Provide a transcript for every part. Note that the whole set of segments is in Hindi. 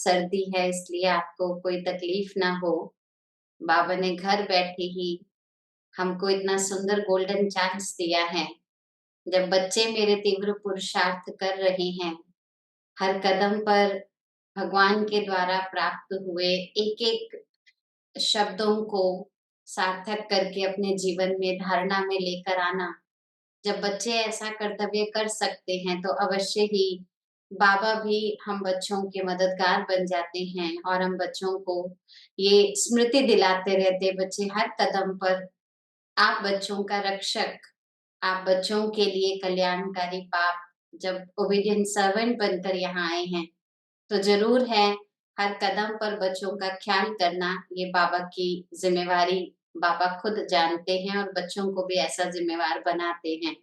सर्दी है इसलिए आपको कोई तकलीफ ना हो। बाबा ने घर बैठे ही हमको इतना सुंदर गोल्डन चांस दिया है। जब बच्चे मेरे तीव्र पुरुषार्थ कर रहे हैं, हर कदम पर भगवान के द्वारा प्राप्त हुए एक-एक शब्दों को सार्थक करके अपने जीवन में धारणा में लेकर आना। जब बच्चे ऐसा कर्तव्य कर सकते हैं तो अवश्य ही बाबा भी हम बच्चों के मददगार बन जाते हैं और हम बच्चों को ये स्मृति दिलाते रहते बच्चे हर कदम पर आप बच्चों का रक्षक, आप बच्चों के लिए कल्याणकारी बाप जब ओबीडिएंट सर्वेंट बनकर यहाँ आए हैं, तो ज़रूर है हर कदम पर बच्चों का ख्याल करना ये बाबा की ज़िम्मेवारी बाबा खुद जानते हैं और बच्चों को भी ऐसा ज़िम्मेवार बनाते हैं।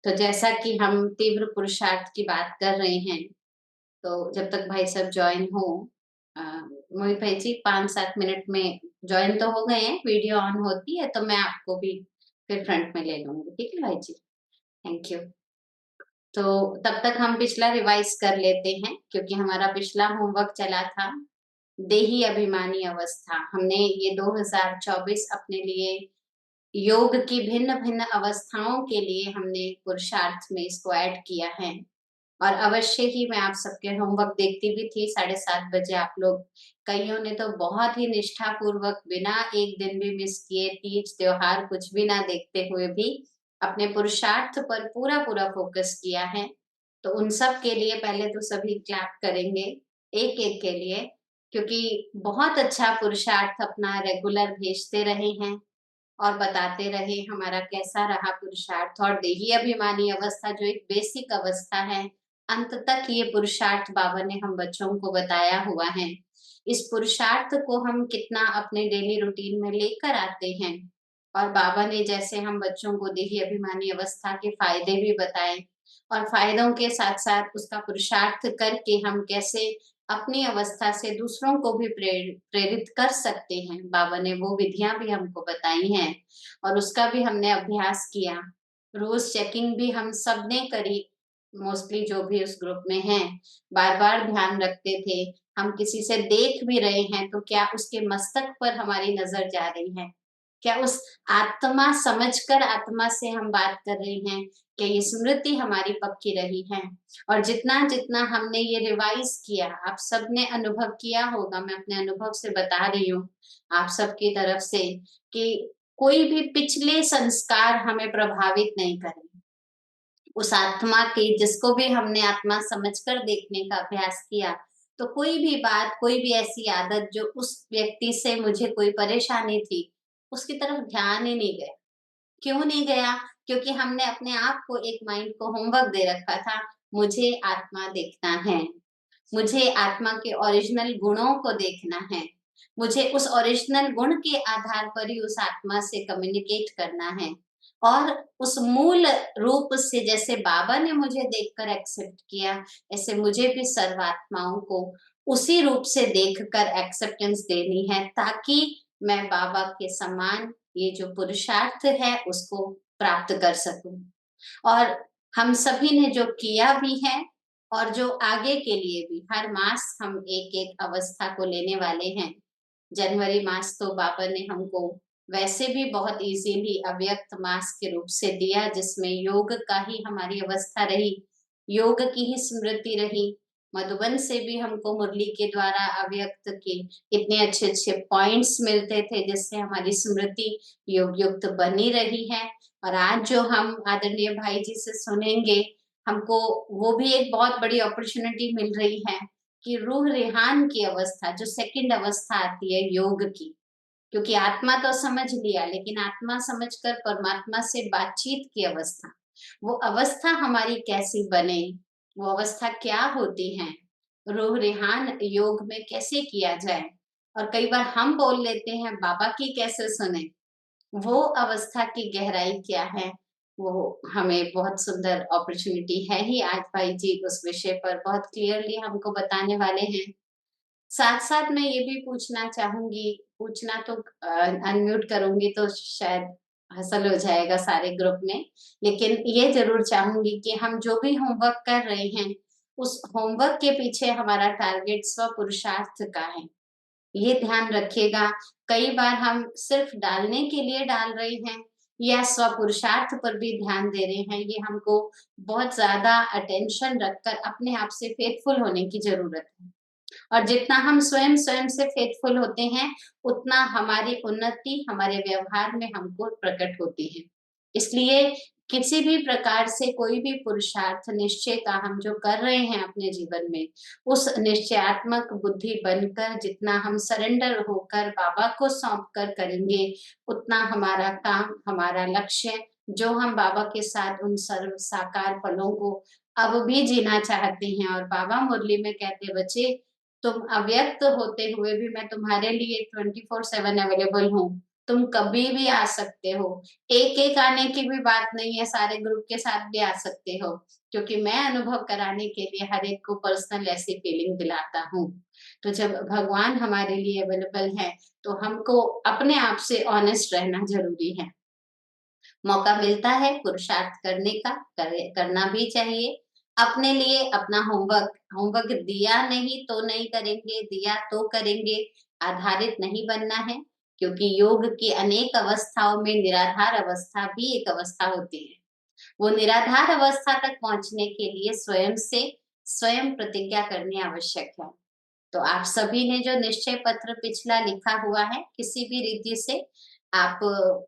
तो जैसा कि हम तीव्र पुरुषार्थ की बात कर रहे हैं, तो जब तक भाई साहब जॉइन हो अ, मोहित भाई जी 5-7 मिनट में जॉइन तो हो गए हैं, वीडियो ऑन होती है तो मैं आपको भी फिर फ्रंट में ले लूँगी, ठीक है भाई जी? Thank you. तो तब तक हम पिछला रिवाइज़ कर लेते हैं क्योंकि हमारा पिछला होमवर्क चला था, देही अभिमानी अवस्था। हमने ये 2024 अपने लिए योग की भिन्न-भिन्न अवस्थाओं के लिए हमने पुरुषार्थ में इसको ऐड किया है और अवश्य ही मैं आप सबके होमवर्क देखती भी थी 7:30 बजे आप लोग कइयों ने तो बहुत ही निष्ठापूर्वक बिना एक दिन भी मिस किए तीज त्योहार कुछ भी ना देखते हुए भी अपने पुरुषार्थ पर पूरा-पूरा फ़ोकस किया है। तो उन सब के लिए पहले तो सभी क्लैप करेंगे, एक-एक के लिए क्योंकि बहुत अच्छा पुरुषार्थ अपना रेगुलर भेजते रहे हैं। और बताते रहे हमारा कैसा रहा पुरुषार्थ और देही अभिमानी अवस्था जो एक बेसिक अवस्था है, अंत तक ये पुरुषार्थ बाबा ने हम बच्चों को बताया हुआ है। इस पुरुषार्थ को हम कितना अपने डेली रूटीन में लेकर आते हैं और बाबा ने जैसे हम बच्चों को देही अभिमानी अवस्था के फ़ायदे भी बताए और फ़ायदों के साथ-साथ उसका पुरुषार्थ करके हम कैसे अपनी अवस्था से दूसरों को भी प्रेरित कर सकते हैं। बाबा ने वो विधियाँ भी हमको बताई हैं और उसका भी हमने अभ्यास किया। रोज़ चेकिंग भी हम सबने करी, मोस्टली जो भी उस ग्रुप में हैं। बार-बार ध्यान रखते थे, हम किसी से देख भी रहे हैं तो क्या उसके मस्तक पर हमारी नज़र जा रही है? क्या उस आत्मा समझकर आत्मा से हम बात कर रहे हैं? क्या ये स्मृति हमारी पक्की रही है? और जितना-जितना हमने ये रिवाइज़ किया, आप सबने अनुभव किया होगा, मैं अपने अनुभव से बता रही हूँ, आप सबकी तरफ से कि कोई भी पिछले संस्कार हमें प्रभावित नहीं करें। उस आत्मा की जिसको भी हमने आत्मा समझकर देखने का अभ्यास किया, तो कोई भी बात, कोई भी ऐसी आदत जो उस व्यक्ति से मुझे कोई परेशानी थी, उसकी तरफ ध्यान ही नहीं गया। क्यों नहीं गया? क्योंकि हमने अपने आप को एक माइंड को होमवर्क दे रखा था, मुझे आत्मा देखना है, मुझे आत्मा के ओरिजिनल गुणों को देखना है, मुझे उस ओरिजिनल गुण के आधार पर ही उस आत्मा से कम्युनिकेट करना है और उस मूल रूप से जैसे बाबा ने मुझे देखकर एक्सेप्ट किया, ऐसे मुझे भी सर्वात्माओं को उसी रूप से देखकर एक्सेप्टेंस देनी है ताकि मैं बाबा के समान ये जो पुरुषार्थ है उसको प्राप्त कर सकूं और हम सभी ने जो किया भी है और जो आगे के लिए भी हर मास हम एक-एक अवस्था को लेने वाले हैं। जनवरी मास तो बाबा ने हमको वैसे भी बहुत इज़िली अव्यक्त मास के रूप से दिया जिसमें योग का ही हमारी अवस्था रही, योग की ही स्मृति रही। मधुबन से भी हमको मुरली के द्वारा अव्यक्त के इतने अच्छे-अच्छे पॉइंट्स मिलते थे जिससे हमारी स्मृति योग युक्त बनी रही है और आज जो हम आदरणीय भाई जी से सुनेंगे, हमको वो भी एक बहुत बड़ी अपॉर्च्युनिटी मिल रही है कि रूह रिहान की अवस्था जो सेकंड अवस्था आती है योग की, क्योंकि आत्मा तो समझ लिया लेकिन आत्मा समझकर परमात्मा से बातचीत की अवस्था, वो अवस्था हमारी कैसी बने, वो अवस्था क्या होती है, रूह रिहान योग में कैसे किया जाए और कई बार हम बोल लेते हैं बाबा की कैसे सुने, वो अवस्था की गहराई क्या है, वो हमें बहुत सुंदर अपॉर्च्युनिटी है ही आज भाई जी उस विषय पर बहुत क्लियरली हमको बताने वाले हैं। साथ-साथ मैं ये भी पूछना चाहूँगी, पूछना तो अनम्यूट करूँगी तो शायद हसल हो जाएगा सारे ग्रुप में। लेकिन ये ज़रूर चाहूँगी कि हम जो भी होमवर्क कर रहे हैं, उस होमवर्क के पीछे हमारा टारगेट स्व पुरुषार्थ का है, ये ध्यान रखिएगा। कई बार हम सिर्फ डालने के लिए डाल रहे हैं या स्व पुरुषार्थ पर भी ध्यान दे रहे हैं, ये हमको बहुत ज्यादा अटेंशन रखकर अपने आप से फेथफुल होने की जरूरत है। और जितना हम स्वयं स्वयं से फेथफुल होते हैं, उतना हमारी उन्नति हमारे व्यवहार में हमको प्रकट होती है। इसलिए किसी भी प्रकार से कोई भी पुरुषार्थ निश्चय का हम जो कर रहे हैं अपने जीवन में, उस निश्चयात्मक बुद्धि बनकर जितना हम सरेंडर होकर बाबा को सौंप कर करेंगे, उतना हमारा काम, हमारा लक्ष्य, जो हम बाबा के साथ उन सर्व साकार पलों को अब भी जीना चाहते हैं। और बाबा मुरली में कहते, बच्चे तुम अव्यक्त होते हुए भी मैं तुम्हारे लिए 24/7 अवेलेबल हूँ, तुम कभी भी आ सकते हो। एक एक आने की भी बात नहीं है, सारे ग्रुप के साथ भी आ सकते हो, क्योंकि मैं अनुभव कराने के लिए हर एक को पर्सनल ऐसी फीलिंग दिलाता हूँ। तो जब भगवान हमारे लिए अवेलेबल है, तो हमको अपने आप से ऑनेस्ट रहना जरूरी है। मौका मिलता है पुरुषार्थ करने का, करना भी चाहिए। अपने लिए अपना होमवर्क होमवर्क दिया नहीं तो नहीं करेंगे, दिया तो करेंगे, आधारित नहीं बनना है। क्योंकि योग की अनेक अवस्थाओं में निराधार अवस्था भी एक अवस्था होती है। वो निराधार अवस्था तक पहुंचने के लिए स्वयं से स्वयं प्रतिज्ञा करनी आवश्यक है। तो आप सभी ने जो निश्चय पत्र पिछला लिखा हुआ है, किसी भी रीति से आप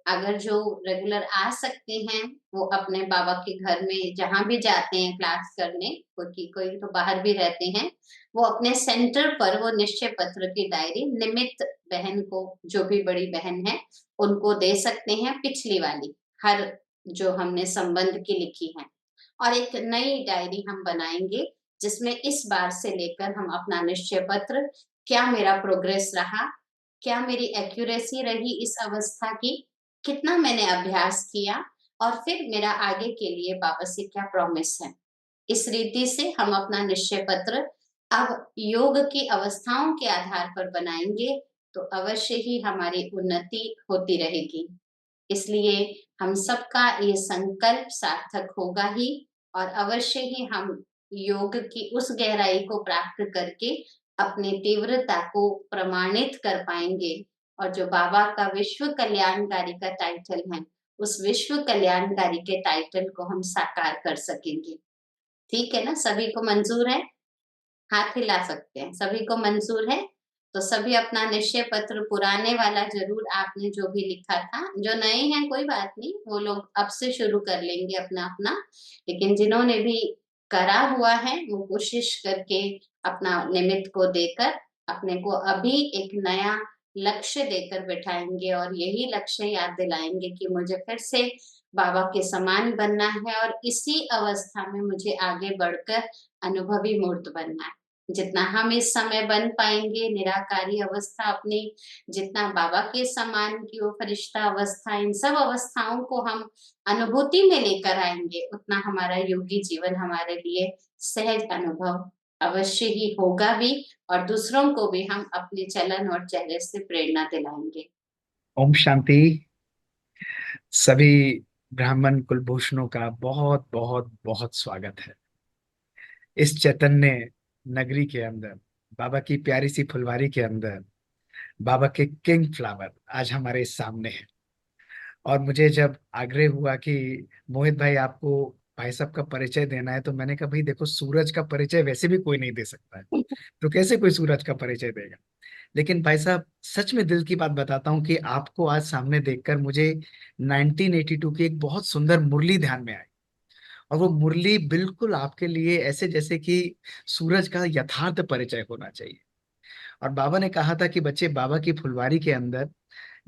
अगर जो रेगुलर आ सकते हैं, वो अपने बाबा के घर में जहां भी जाते हैं क्लास करने, क्योंकि कोई तो बाहर भी रहते हैं, वो अपने सेंटर पर वो निश्चय पत्र की डायरी निमित्त बहन को, जो भी बड़ी बहन है, उनको दे सकते हैं। पिछली वाली हर जो हमने संबंध की लिखी है, और एक नई डायरी हम बनाएंगे जिसमें इस बार से लेकर हम अपना निश्चय पत्र, क्या मेरा प्रोग्रेस रहा, क्या मेरी एक्यूरेसी रही इस अवस्था की, कितना मैंने अभ्यास किया, और फिर मेरा आगे के लिए बाबा से क्या प्रॉमिस है। इस रीति से हम अपना निश्चय पत्र अब योग की अवस्थाओं के आधार पर बनाएंगे, तो अवश्य ही हमारी उन्नति होती रहेगी। इसलिए हम सबका ये संकल्प सार्थक होगा ही, और अवश्य ही हम योग की उस गहराई को प्राप्त करके अपनी तीव्रता को प्रमाणित कर पाएंगे। और जो बाबा का विश्व कल्याणकारी का टाइटल है, उस विश्व कल्याणकारी के टाइटल को हम साकार कर सकेंगे। ठीक है ना? सभी को मंजूर है? हाथ हिला सकते हैं। सभी को मंजूर है? तो सभी अपना निश्चय पत्र पुराने वाला जरूर, आपने जो भी लिखा था, जो नए हैं कोई बात नहीं, वो लोग अब से शुरू कर लेंगे अपना अपना, लेकिन जिन्होंने भी करा हुआ है, वो कोशिश करके अपना निमित्त को देकर अपने को अभी एक नया लक्ष्य देकर बैठाएंगे, और यही लक्ष्य याद दिलाएंगे कि मुझे फिर से बाबा के समान बनना है, और इसी अवस्था में मुझे आगे बढ़कर अनुभवी मूर्त बनना है। जितना हम इस समय बन पाएंगे निराकारी अवस्था अपनी, जितना बाबा के समान की वो फरिश्ता अवस्था, इन सब अवस्थाओं को हम अनुभूति में लेकर आएंगे, उतना हमारा योगी जीवन हमारे लिए सहज अनुभव अवश्य ही होगा भी, और दूसरों को भी हम अपने चलन और चेहरे से प्रेरणा दिलाएंगे। ओम शांति। सभी ब्राह्मण कुलभूषणों का बहुत बहुत बहुत स्वागत है इस चैतन्य नगरी के अंदर, बाबा की प्यारी सी फुलवारी के अंदर। बाबा के किंग फ्लावर आज हमारे सामने है। और मुझे जब आग्रह हुआ कि मोहित भाई आपको भाई साहब का परिचय देना है, तो मैंने कहा भाई देखो, सूरज का परिचय वैसे भी कोई नहीं दे सकता है, तो कैसे कोई सूरज का परिचय देगा। लेकिन भाई साहब, सच में दिल की बात बताता हूँ कि आपको आज सामने देखकर मुझे 1982 की एक बहुत सुंदर मुरली ध्यान में आई। और वो मुरली बिल्कुल आपके लिए ऐसे जैसे कि सूरज का यथार्थ परिचय होना चाहिए। और बाबा ने कहा था कि बच्चे, बाबा की फुलवारी के अंदर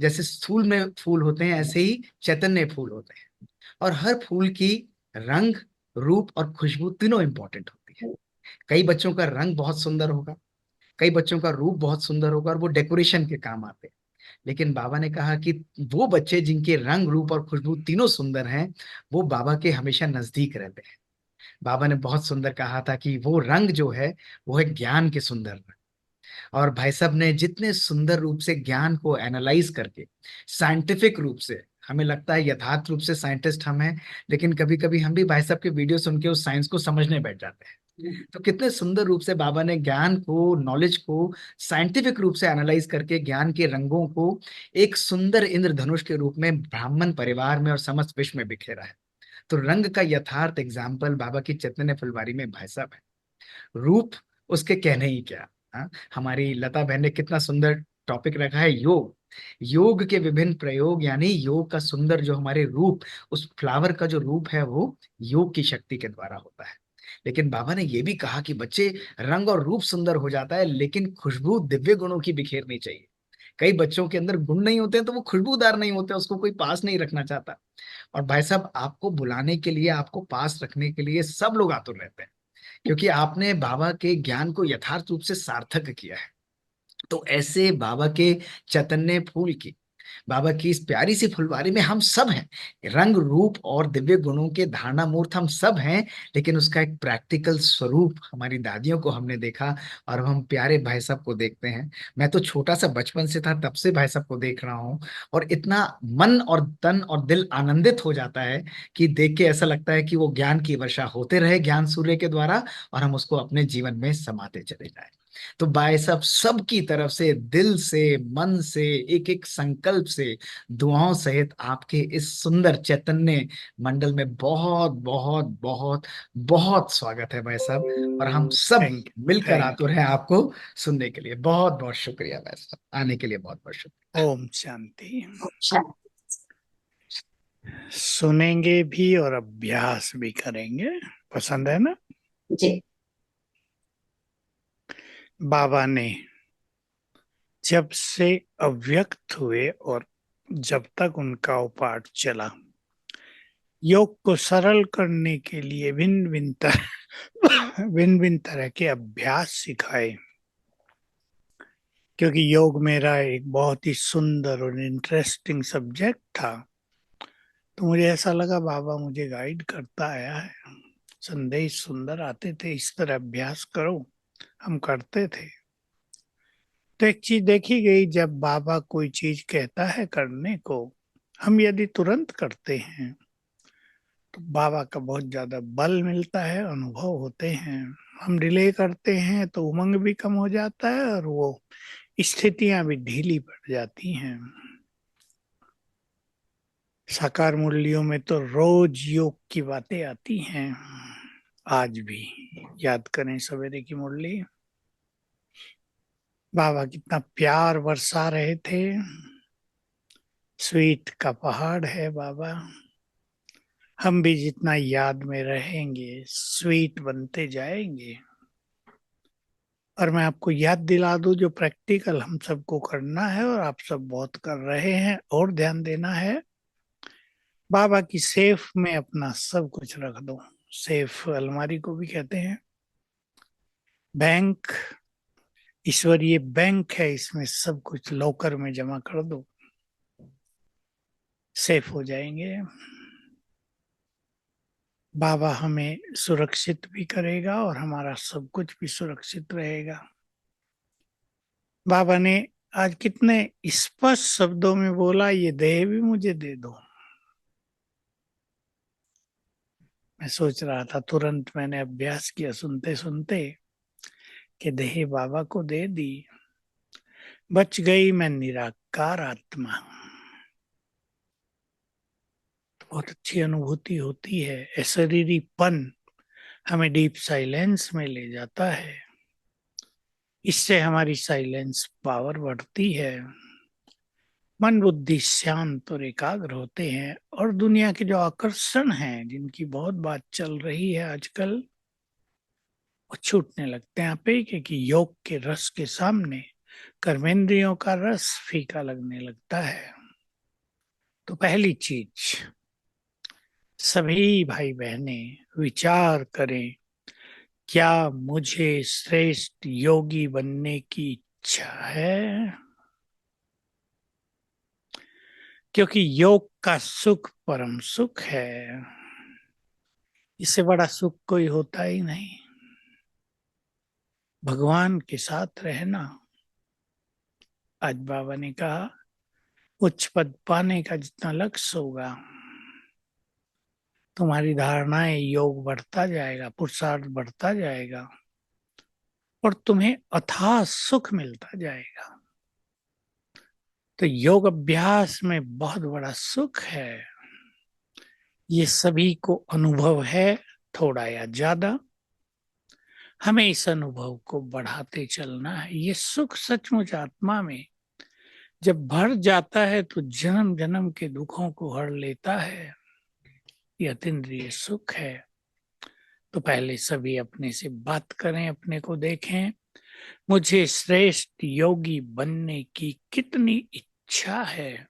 जैसे स्थूल में फूल होते हैं, ऐसे ही चैतन्य फूल होते हैं। और हर फूल की रंग, रूप और खुशबू तीनों इंपॉर्टेंट होती है। कई बच्चों का रंग बहुत सुंदर होगा, कई बच्चों का रूप बहुत सुंदर होगा, और वो डेकोरेशन के काम आते हैं। लेकिन बाबा ने कहा कि वो बच्चे जिनके रंग, रूप और खुशबू तीनों सुंदर हैं, वो बाबा के हमेशा नजदीक रहते हैं। बाबा ने बहुत सुंदर कहा था कि वो रंग जो है, वो है ज्ञान के सुंदर रंग। और भाई साहब ने जितने सुंदर रूप से ज्ञान को एनालाइज करके, साइंटिफिक रूप से, हमें लगता है यथार्थ रूप से साइंटिस्ट हम हैं, लेकिन कभी कभी हम भी भाई साहब के वीडियो सुन के उस साइंस को समझने बैठ जाते हैं। तो कितने सुंदर रूप से बाबा ने ज्ञान को, नॉलेज को साइंटिफिक रूप से एनालाइज करके ज्ञान के रंगों को एक सुंदर इंद्रधनुष के रूप में ब्राह्मण परिवार में और समस्त विश्व में बिखेरा है। तो रंग का यथार्थ एग्जाम्पल बाबा की चैतन्य फुलवारी में भाई साहब है। रूप उसके कहने ही क्या। हाँ, हमारी लता बहन ने कितना सुंदर टॉपिक रखा है, योग। योग के विभिन्न प्रयोग, यानी योग का सुंदर जो हमारे रूप, उस फ्लावर का जो रूप है वो योग की शक्ति के द्वारा होता है। लेकिन बाबा ने ये भी कहा कि बच्चे, रंग और रूप सुंदर हो जाता है लेकिन खुशबू दिव्य गुणों की बिखेरनी चाहिए। कई बच्चों के अंदर गुण नहीं होते हैं तो वो खुशबूदार नहीं होते, उसको कोई पास नहीं रखना चाहता। और भाई साहब, आपको बुलाने के लिए, आपको पास रखने के लिए सब लोग आतुर रहते हैं, क्योंकि आपने बाबा के ज्ञान को यथार्थ रूप से सार्थक किया है। तो ऐसे बाबा के चैतन्य फूल की, बाबा की इस प्यारी सी फुलवारी में हम सब हैं। रंग रूप और दिव्य गुणों के धारणा मूर्त हम सब हैं, लेकिन उसका एक प्रैक्टिकल स्वरूप हमारी दादियों को हमने देखा, और अब हम प्यारे भाई साहब को देखते हैं। मैं तो छोटा सा बचपन से था, तब से भाई साहब को देख रहा हूँ, और इतना मन और तन और दिल आनंदित हो जाता है कि देख के ऐसा लगता है कि वो ज्ञान की वर्षा होते रहे ज्ञान सूर्य के द्वारा, और हम उसको अपने जीवन में समाते चले जाए। तो भाई साहब, सबकी तरफ से, दिल से, मन से, एक एक संकल्प से, दुआओं सहित आपके इस सुंदर चैतन्य मंडल में बहुत बहुत बहुत बहुत स्वागत है भाई साहब। और हम सब थैंक मिलकर थैंक आतुर यू। हैं आपको सुनने के लिए। बहुत बहुत शुक्रिया भाई साहब, आने के लिए बहुत बहुत शुक्रिया। ओम शांति। अच्छा। सुनेंगे भी और अभ्यास भी करेंगे। पसंद है ना? जी। बाबा ने जब से अव्यक्त हुए और जब तक उनका उपाट चला, योग को सरल करने के लिए भिन्न भिन्न तरह भिन्न भिन्न तरह के अभ्यास सिखाए। क्योंकि योग मेरा एक बहुत ही सुंदर और इंटरेस्टिंग सब्जेक्ट था, तो मुझे ऐसा लगा बाबा मुझे गाइड करता आया है। संदेश सुंदर आते थे, इस तरह अभ्यास करो, हम करते थे। तो एक चीज देखी गई, जब बाबा कोई चीज कहता है करने को, हम यदि तुरंत करते हैं तो बाबा का बहुत ज्यादा बल मिलता है, अनुभव होते हैं। हम डिले करते हैं तो उमंग भी कम हो जाता है और वो स्थितियां भी ढीली पड़ जाती हैं। साकार मूल्यों में तो रोज योग की बातें आती हैं। आज भी याद करें सवेरे की मुरली, बाबा कितना प्यार बरसा रहे थे। स्वीट का पहाड़ है बाबा, हम भी जितना याद में रहेंगे स्वीट बनते जाएंगे। और मैं आपको याद दिला दूं, जो प्रैक्टिकल हम सबको करना है और आप सब बहुत कर रहे हैं और ध्यान देना है, बाबा की सेफ में अपना सब कुछ रख दो। सेफ अलमारी को भी कहते हैं। बैंक, ईश्वरीय बैंक है, इसमें सब कुछ लॉकर में जमा कर दो, सेफ हो जाएंगे। बाबा हमें सुरक्षित भी करेगा और हमारा सब कुछ भी सुरक्षित रहेगा। बाबा ने आज कितने स्पष्ट शब्दों में बोला, ये देह भी मुझे दे दो। मैं सोच रहा था, तुरंत मैंने अभ्यास किया सुनते सुनते कि देह बाबा को दे दी, बच गई मैं निराकार आत्मा। बहुत अच्छी अनुभूति होती है। अशरीरीपन हमें डीप साइलेंस में ले जाता है, इससे हमारी साइलेंस पावर बढ़ती है। मन बुद्धि शांत और एकाग्र होते हैं, और दुनिया के जो आकर्षण हैं, जिनकी बहुत बात चल रही है आजकल, वो छूटने लगते हैं आपे, क्योंकि योग के रस के सामने कर्मेंद्रियों का रस फीका लगने लगता है। तो पहली चीज, सभी भाई बहने विचार करें, क्या मुझे श्रेष्ठ योगी बनने की इच्छा है? क्योंकि योग का सुख परम सुख है, इससे बड़ा सुख कोई होता ही नहीं। भगवान के साथ रहना। आज बाबा ने कहा, उच्च पद पाने का जितना लक्ष्य होगा, तुम्हारी धारणाएं, योग बढ़ता जाएगा, पुरुषार्थ बढ़ता जाएगा और तुम्हें अथाह सुख मिलता जाएगा। तो योग अभ्यास में बहुत बड़ा सुख है, ये सभी को अनुभव है, थोड़ा या ज्यादा। हमें इस अनुभव को बढ़ाते चलना है। ये सुख सचमुच आत्मा में जब भर जाता है तो जन्म जन्म के दुखों को हर लेता है। ये अतीन्द्रिय सुख है। तो पहले सभी अपने से बात करें, अपने को देखें। मुझे श्रेष्ठ योगी बनने की कितनी इच्छा है।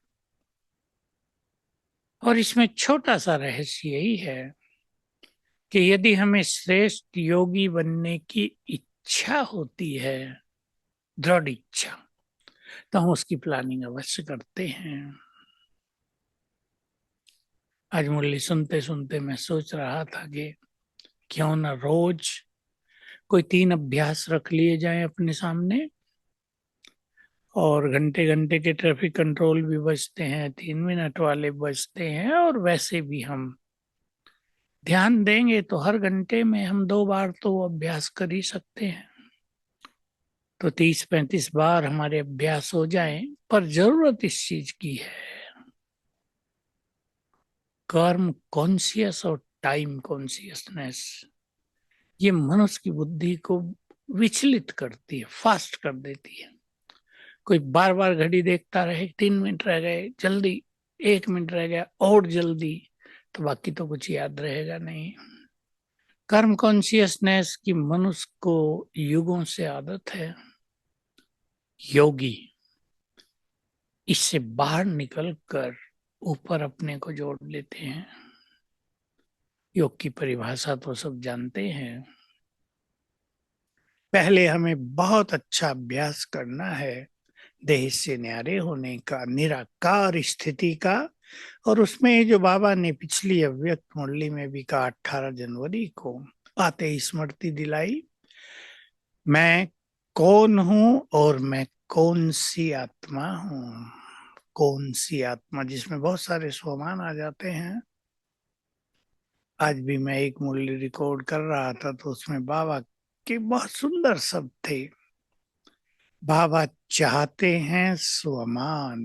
और इसमें छोटा सा रहस्य यही है कि यदि हमें श्रेष्ठ योगी बनने की इच्छा होती है, दृढ़ इच्छा, तो हम उसकी प्लानिंग अवश्य करते हैं। आज मुरली सुनते सुनते मैं सोच रहा था कि क्यों ना रोज कोई 3 अभ्यास रख लिए जाए अपने सामने, और घंटे घंटे के ट्रैफिक कंट्रोल भी बजते हैं, 3 मिनट वाले बजते हैं, और वैसे भी हम ध्यान देंगे तो हर घंटे में हम 2 बार तो वो अभ्यास कर ही सकते हैं। तो 30-35 बार हमारे अभ्यास हो जाएं। पर जरूरत इस चीज की है, कर्म कॉन्शियस और टाइम कॉन्शियसनेस, ये मनुष्य की बुद्धि को विचलित करती है, फास्ट कर देती है। कोई बार बार घड़ी देखता रहे, 3 मिनट रह गए जल्दी, 1 मिनट रह गया और जल्दी, तो बाकी तो कुछ याद रहेगा नहीं। कर्म कॉन्शियसनेस की मनुष्य को युगों से आदत है। योगी इससे बाहर निकल कर ऊपर अपने को जोड़ लेते हैं। योग की परिभाषा तो सब जानते हैं। पहले हमें बहुत अच्छा अभ्यास करना है देह से न्यारे होने का, निराकार स्थिति का। और उसमें जो बाबा ने पिछली अव्यक्त मुरली में भी कहा, 18 जनवरी को आते ही स्मृति दिलाई, मैं कौन हूं और मैं कौन सी आत्मा हूं। कौन सी आत्मा, जिसमें बहुत सारे स्वमान आ जाते हैं। आज भी मैं एक मुरली रिकॉर्ड कर रहा था तो उसमें बाबा के बहुत सुंदर शब्द थे। बाबा चाहते हैं स्वमान,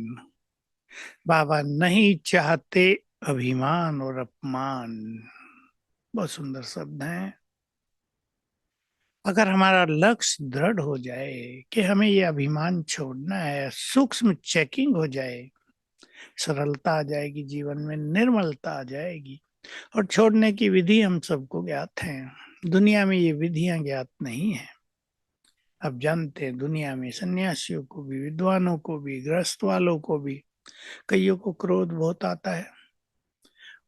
बाबा नहीं चाहते अभिमान और अपमान। बहुत सुंदर शब्द हैं। अगर हमारा लक्ष्य दृढ़ हो जाए कि हमें ये अभिमान छोड़ना है, सूक्ष्म चेकिंग हो जाए, सरलता आ जाएगी जीवन में, निर्मलता आ जाएगी। और छोड़ने की विधि हम सबको ज्ञात है। दुनिया में ये विधियां ज्ञात नहीं है। अब जानते हैं दुनिया में सन्यासियों को भी, विद्वानों को भी, गृहस्थ वालों को भी, कईयों को क्रोध बहुत आता है।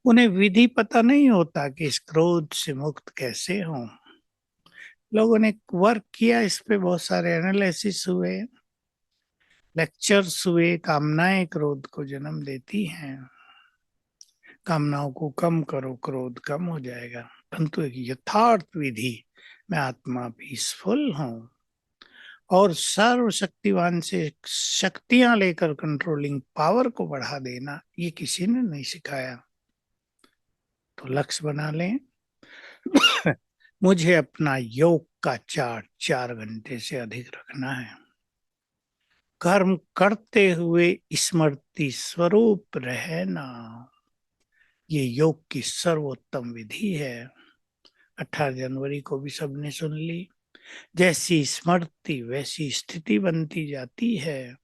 उन्हें विधि पता नहीं होता कि इस क्रोध से मुक्त कैसे हों। लोगों ने वर्क किया इस पे, बहुत सारे एनालिसिस हुए, लेक्चर्स हुए। कामनाएं क्रोध को जन्म देती हैं। कामनाओं को कम करो, क्रोध कम हो जाएगा। परंतु एक यथार्थ विधि, मैं आत्मा पीसफुल हूं और सर्वशक्तिवान से शक्तियां लेकर कंट्रोलिंग पावर को बढ़ा देना, ये किसी ने नहीं सिखाया। तो लक्ष्य बना लें, मुझे अपना योग का चार्ट 4 घंटे से अधिक रखना है। कर्म करते हुए स्मृति स्वरूप रहना, ये योग की सर्वोत्तम विधि है। 18 जनवरी को भी सबने सुन ली। जैसी स्मृति वैसी स्थिति बनती जाती है,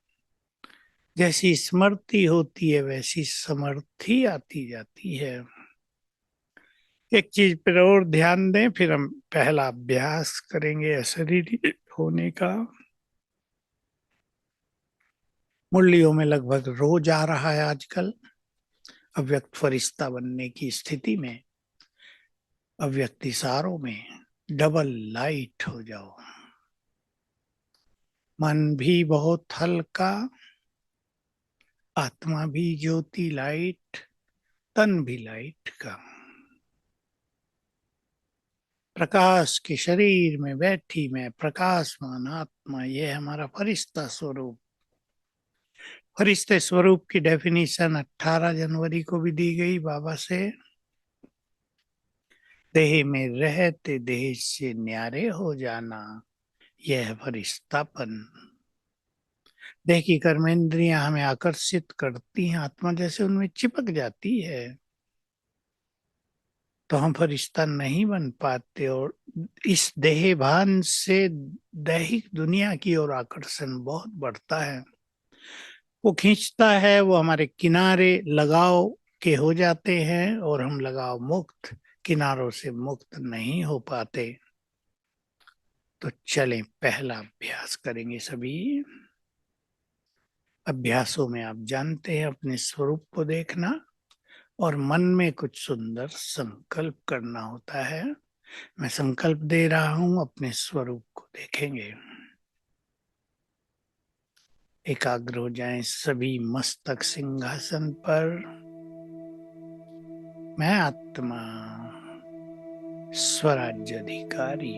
जैसी स्मृति होती है वैसी समर्थी आती जाती है। एक चीज पर और ध्यान दें, फिर हम पहला अभ्यास करेंगे अशरीरी होने का। मुरलियों में लगभग रोज आ रहा है आजकल, अव्यक्त फरिश्ता बनने की स्थिति में, अव्यक्त इशारों में डबल लाइट हो जाओ। मन भी बहुत हल्का, आत्मा भी ज्योति लाइट, तन भी लाइट का। प्रकाश के शरीर में बैठी मैं प्रकाशमान आत्मा, ये हमारा फरिश्ता स्वरूप। फरिश्ते स्वरूप की डेफिनेशन 18 जनवरी को भी दी गई बाबा से। देह में रहते देह से न्यारे हो जाना, यह फरिश्तापन। देह की कर्मेंद्रियां हमें आकर्षित करती हैं, आत्मा जैसे उनमें चिपक जाती है, तो हम फरिश्ता नहीं बन पाते। और इस देह भान से दैहिक दुनिया की ओर आकर्षण बहुत बढ़ता है, वो खींचता है, वो हमारे किनारे लगाव के हो जाते हैं और हम लगाव मुक्त, किनारों से मुक्त नहीं हो पाते। तो चलें पहला अभ्यास करेंगे सभी। अभ्यासों में आप जानते हैं अपने स्वरूप को देखना और मन में कुछ सुंदर संकल्प करना होता है। मैं संकल्प दे रहा हूं, अपने स्वरूप को देखेंगे। एकाग्र हो जाएं सभी मस्तक सिंहासन पर। मैं आत्मा स्वराज्य अधिकारी।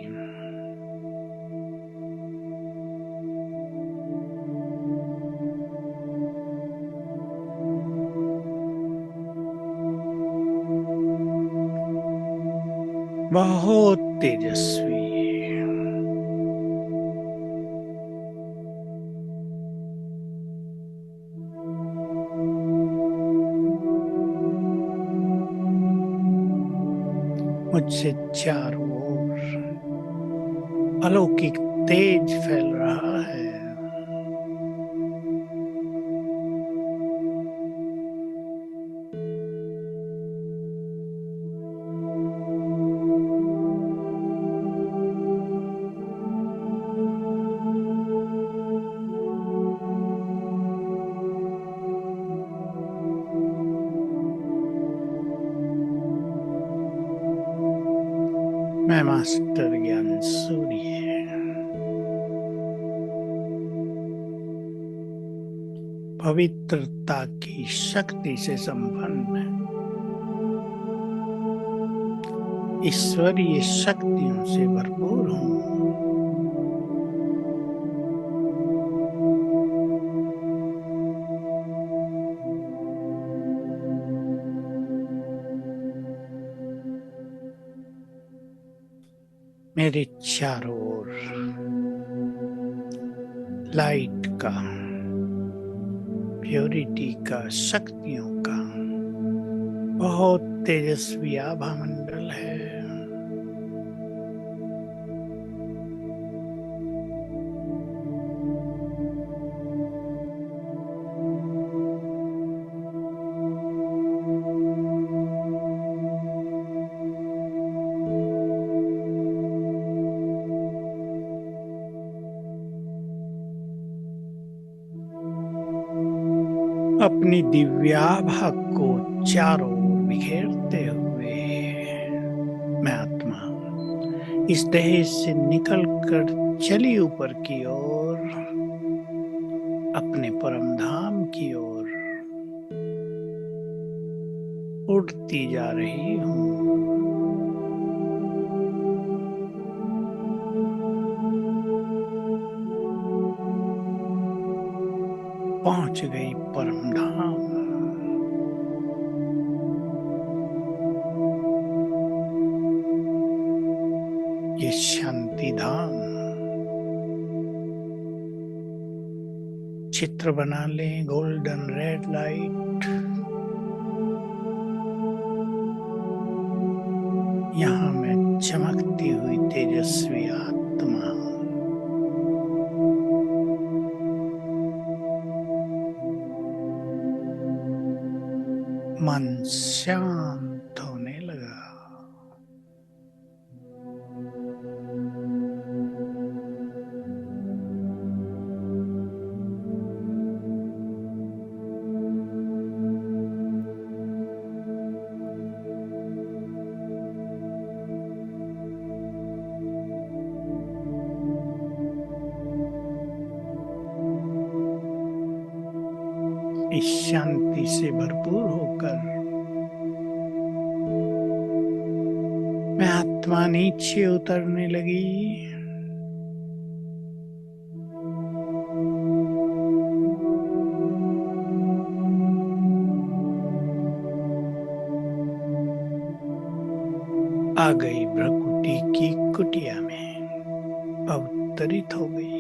बहुत तेजस्वी, मुझसे चारों ओर अलौकिक तेज फैल रहा है। मैं मास्टर ज्ञान सूर्य पवित्रता की शक्ति से संपन्न, ईश्वरीय शक्तियों से भरपूर हूँ। मेरे चारों ओर लाइट का, प्योरिटी का, शक्तियों का बहुत तेजस्वी आभा मंडल है। अपनी दिव्याभा को चारों ओर बिखेरते हुए मैं आत्मा इस देह से निकलकर चली ऊपर की ओर, अपने परम धाम की ओर उड़ती जा रही हूँ। पहुंच गई परम धाम। ये शांति धाम। चित्र बना लें, गोल्डन रेड लाइट यहाँ मैं चमकती हुई तेजस्वी आत्मा। मन शांत होने लगा। इस शांति से भरपूर होकर मैं आत्मा नीचे उतरने लगी। आ गई भ्रकुटी की कुटिया में, अवतरित हो गई।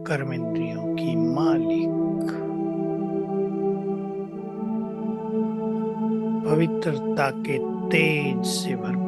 कर्मेंद्रियों की मालिक, पवित्रता के तेज से भरपूर,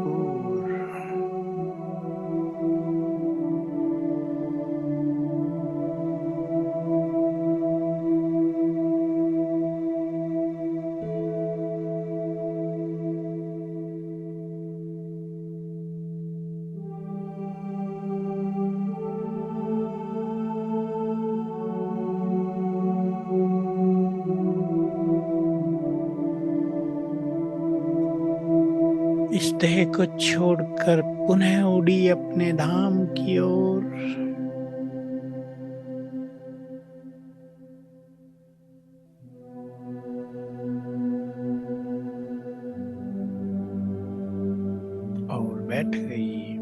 इस देह को छोड़कर पुनः उड़ी अपने धाम की ओर। और बैठ गई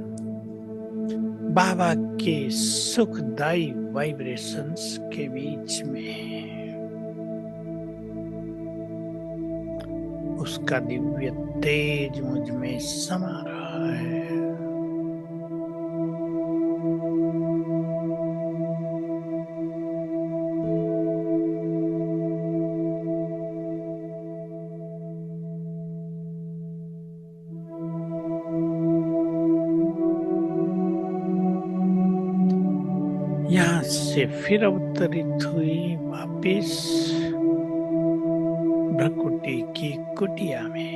बाबा के सुखदायी वाइब्रेशंस के बीच में। उसका दिव्य तेज मुझ में समा रहा है। यहाँ से फिर अवतरित हुई वापिस भ्रकुटी की कुटिया में।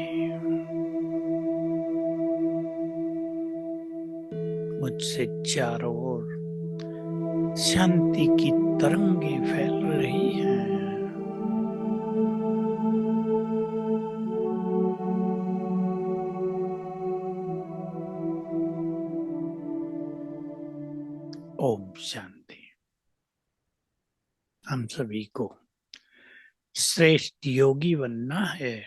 मुझसे चारों ओर शांति की तरंगे फैल रही हैं। ओम शांति। हम सभी को श्रेष्ठ योगी बनना है।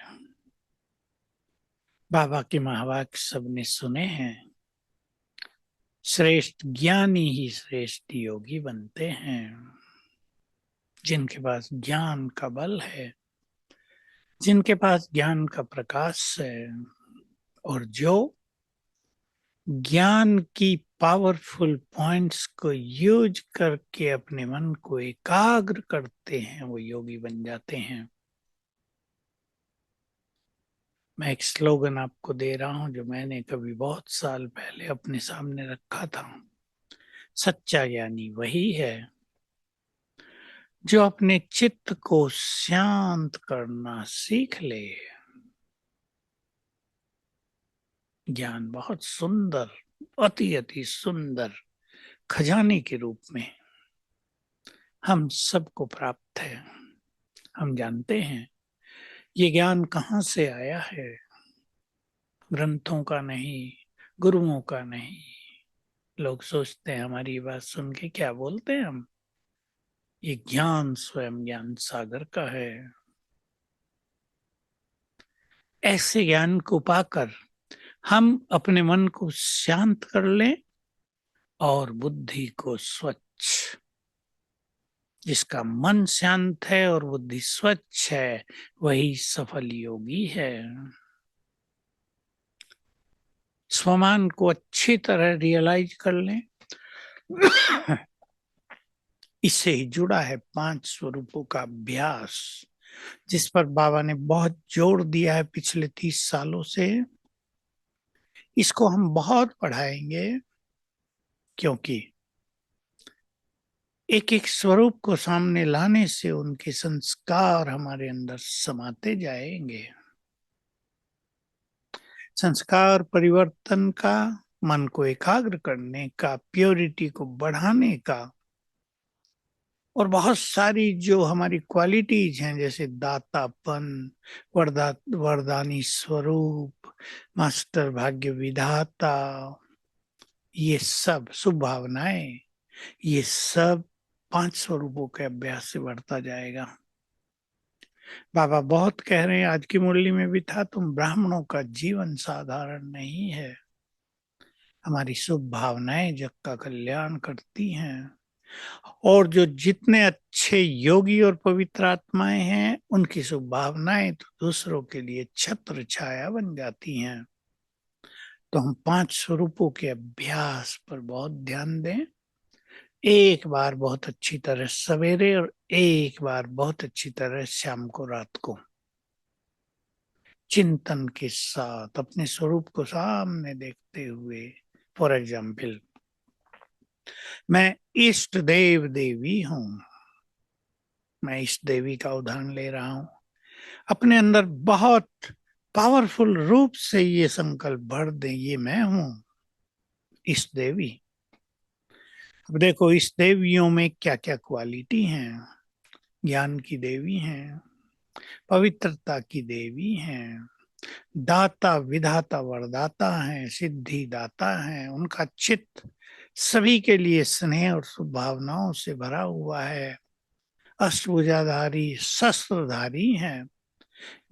बाबा के महावाक्य सबने सुने हैं। श्रेष्ठ ज्ञानी ही श्रेष्ठ योगी बनते हैं, जिनके पास ज्ञान का बल है, जिनके पास ज्ञान का प्रकाश है, और जो ज्ञान की पावरफुल पॉइंट्स को यूज करके अपने मन को एकाग्र करते हैं, वो योगी बन जाते हैं। मैं एक स्लोगन आपको दे रहा हूं जो मैंने कभी बहुत साल पहले अपने सामने रखा था। सच्चा ज्ञानी वही है जो अपने चित्त को शांत करना सीख ले। ज्ञान बहुत सुंदर, अति अति सुंदर खजाने के रूप में हम सबको प्राप्त है। हम जानते हैं ये ज्ञान कहाँ से आया है। ग्रंथों का नहीं, गुरुओं का नहीं। लोग सोचते हैं हमारी बात सुन के क्या बोलते हैं हम, ये ज्ञान स्वयं ज्ञान सागर का है। ऐसे ज्ञान को पाकर हम अपने मन को शांत कर लें और बुद्धि को स्वच्छ। जिसका मन शांत है और बुद्धि स्वच्छ है, वही सफल योगी है। स्वमान को अच्छी तरह रियलाइज कर लें। इससे ही जुड़ा है 5 स्वरूपों का अभ्यास, जिस पर बाबा ने बहुत जोर दिया है पिछले 30 सालों से। इसको हम बहुत पढ़ाएंगे, क्योंकि एक एक स्वरूप को सामने लाने से उनके संस्कार हमारे अंदर समाते जाएंगे। संस्कार परिवर्तन का, मन को एकाग्र करने का, प्योरिटी को बढ़ाने का, और बहुत सारी जो हमारी क्वालिटीज हैं, जैसे दातापन, वरदानी स्वरूप, मास्टर भाग्य विधाता, ये सब शुभ भावनाएं, ये सब 5 स्वरूपों के अभ्यास से बढ़ता जाएगा। बाबा बहुत कह रहे हैं, आज की मुरली में भी था, तुम ब्राह्मणों का जीवन साधारण नहीं है। हमारी शुभ भावनाएं जग का कल्याण करती हैं। और जो जितने अच्छे योगी और पवित्र आत्माएं हैं, उनकी शुभ भावनाएं तो दूसरों के लिए छत्र छाया बन जाती हैं। तो हम 5 स्वरूपों के अभ्यास पर बहुत ध्यान दें। एक बार बहुत अच्छी तरह सवेरे और एक बार बहुत अच्छी तरह शाम को, रात को, चिंतन के साथ अपने स्वरूप को सामने देखते हुए। फॉर एग्जाम्पल, मैं इष्ट देव देवी हूं। मैं इष्ट देवी का उदाहरण ले रहा हूं। अपने अंदर बहुत पावरफुल रूप से ये संकल्प भर दें, ये मैं हूं इष्ट देवी। अब देखो, इस देवियों में क्या क्या क्वालिटी हैं। ज्ञान की देवी हैं, पवित्रता की देवी हैं, दाता विधाता वरदाता हैं, सिद्धि दाता हैं। उनका चित्त सभी के लिए स्नेह और शुभभावनाओं से भरा हुआ है। अष्टभुजाधारी शस्त्रधारी हैं।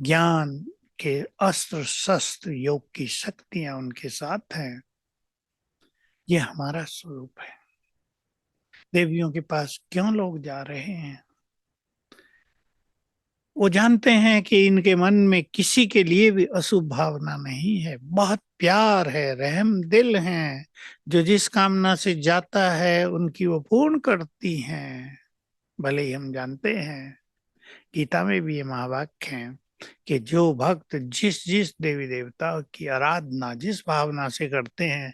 ज्ञान के अस्त्र शस्त्र योग की शक्तियां उनके साथ हैं। ये हमारा स्वरूप है। देवियों के पास क्यों लोग जा रहे हैं? वो जानते हैं कि इनके मन में किसी के लिए भी अशुभ भावना नहीं है। बहुत प्यार है, रहम दिल हैं। जो जिस कामना से जाता है उनकी वो पूर्ण करती हैं। भले ही हम जानते हैं, गीता में भी ये महावाक्य है कि जो भक्त जिस जिस देवी देवता की आराधना जिस भावना से करते हैं,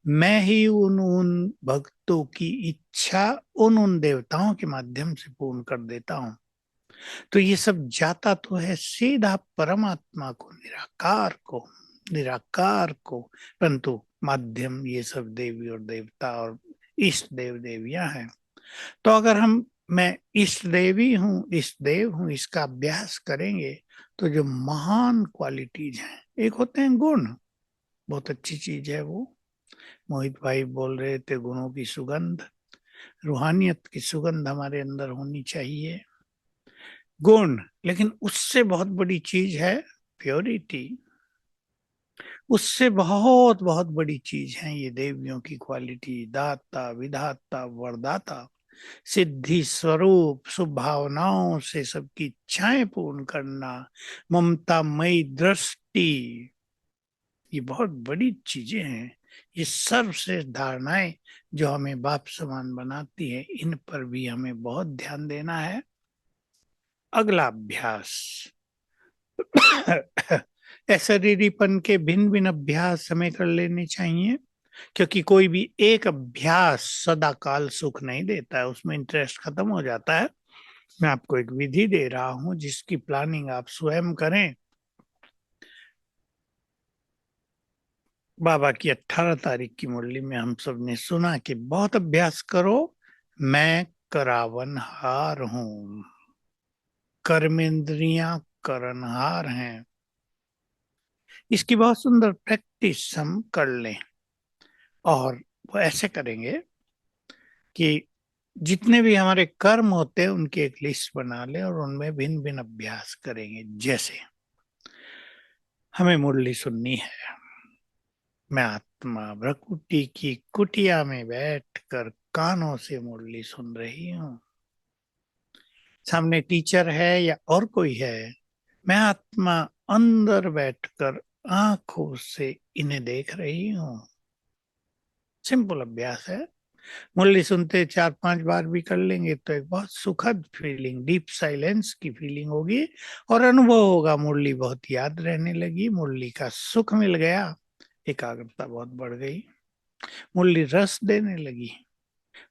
मैं ही उन उन भक्तों की इच्छा उन उन देवताओं के माध्यम से पूर्ण कर देता हूं। तो ये सब जाता तो है सीधा परमात्मा को, निराकार को, परंतु माध्यम ये सब देवी और देवता और इष्ट देव देवियां हैं। तो अगर हम मैं इष्ट देवी हूँ, इष्ट देव हूँ, इसका अभ्यास करेंगे तो जो महान क्वालिटीज हैं, एक होते हैं गुण, बहुत अच्छी चीज है वो। मोहित भाई बोल रहे थे गुणों की सुगंध, रूहानियत की सुगंध हमारे अंदर होनी चाहिए। गुण, लेकिन उससे बहुत बड़ी चीज है प्योरिटी। उससे बहुत बहुत बड़ी चीज है ये देवियों की क्वालिटी, दाता विधाता वरदाता, सिद्धि स्वरूप, शुभ भावनाओं से सबकी इच्छाएं पूर्ण करना, ममतामयी दृष्टि। ये बहुत बड़ी चीजें हैं। ये सर्वश्रेष्ठ धारणाएं जो हमें बाप समान बनाती है, इन पर भी हमें बहुत ध्यान देना है। अगला अभ्यास अशरीरीपन के भिन्न भिन्न अभ्यास हमें कर लेने चाहिए, क्योंकि कोई भी एक अभ्यास सदा काल सुख नहीं देता है, उसमें इंटरेस्ट खत्म हो जाता है। मैं आपको एक विधि दे रहा हूं जिसकी प्लानिंग आप स्वयं करें। बाबा की 18 तारीख की मुरली में हम सब ने सुना कि बहुत अभ्यास करो। मैं करावनहार हूं, कर्मेंद्रियां करनहार हैं। इसकी बहुत सुंदर प्रैक्टिस हम कर लें, और वो ऐसे करेंगे कि जितने भी हमारे कर्म होते हैं उनकी एक लिस्ट बना ले और उनमें भिन्न भिन्न अभ्यास करेंगे। जैसे हमें मुरली सुननी है, मैं आत्मा भ्रकुटी की कुटिया में बैठकर कानों से मुरली सुन रही हूँ। सामने टीचर है या और कोई है, मैं आत्मा अंदर बैठकर आंखों से इन्हें देख रही हूँ। सिंपल अभ्यास है। मुरली सुनते 4-5 बार भी कर लेंगे तो एक बहुत सुखद फीलिंग, डीप साइलेंस की फीलिंग होगी और अनुभव होगा मुरली बहुत याद रहने लगी, मुरली का सुख मिल गया, एकाग्रता बहुत बढ़ गई, मुरली रस देने लगी।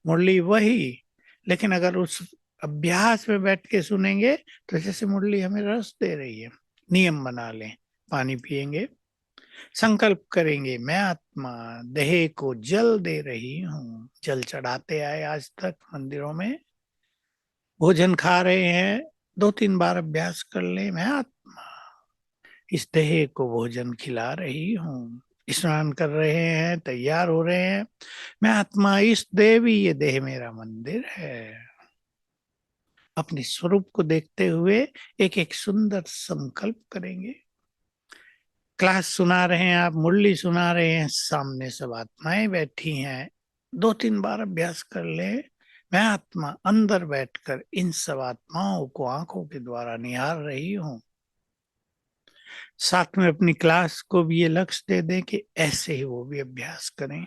मुरली वही, लेकिन अगर उस अभ्यास में बैठ के सुनेंगे तो जैसे मुरली हमें रस दे रही है। नियम बना लें, पानी पिएंगे, संकल्प करेंगे मैं आत्मा देह को जल दे रही हूँ। जल चढ़ाते आए आज तक मंदिरों में, भोजन खा रहे हैं, 2-3 बार अभ्यास कर ले, मैं आत्मा इस देह को भोजन खिला रही हूँ। स्नान कर रहे हैं, तैयार हो रहे हैं, मैं आत्मा इस देवी, ये देह मेरा मंदिर है। अपने स्वरूप को देखते हुए एक एक सुंदर संकल्प करेंगे। क्लास सुना रहे हैं आप, मुरली सुना रहे हैं, सामने सब आत्माएं बैठी हैं, 2-3 बार अभ्यास कर ले, मैं आत्मा अंदर बैठकर इन सब आत्माओं को आंखों के द्वारा निहार रही हूं। साथ में अपनी क्लास को भी ये लक्ष्य दे दें कि ऐसे ही वो भी अभ्यास करें।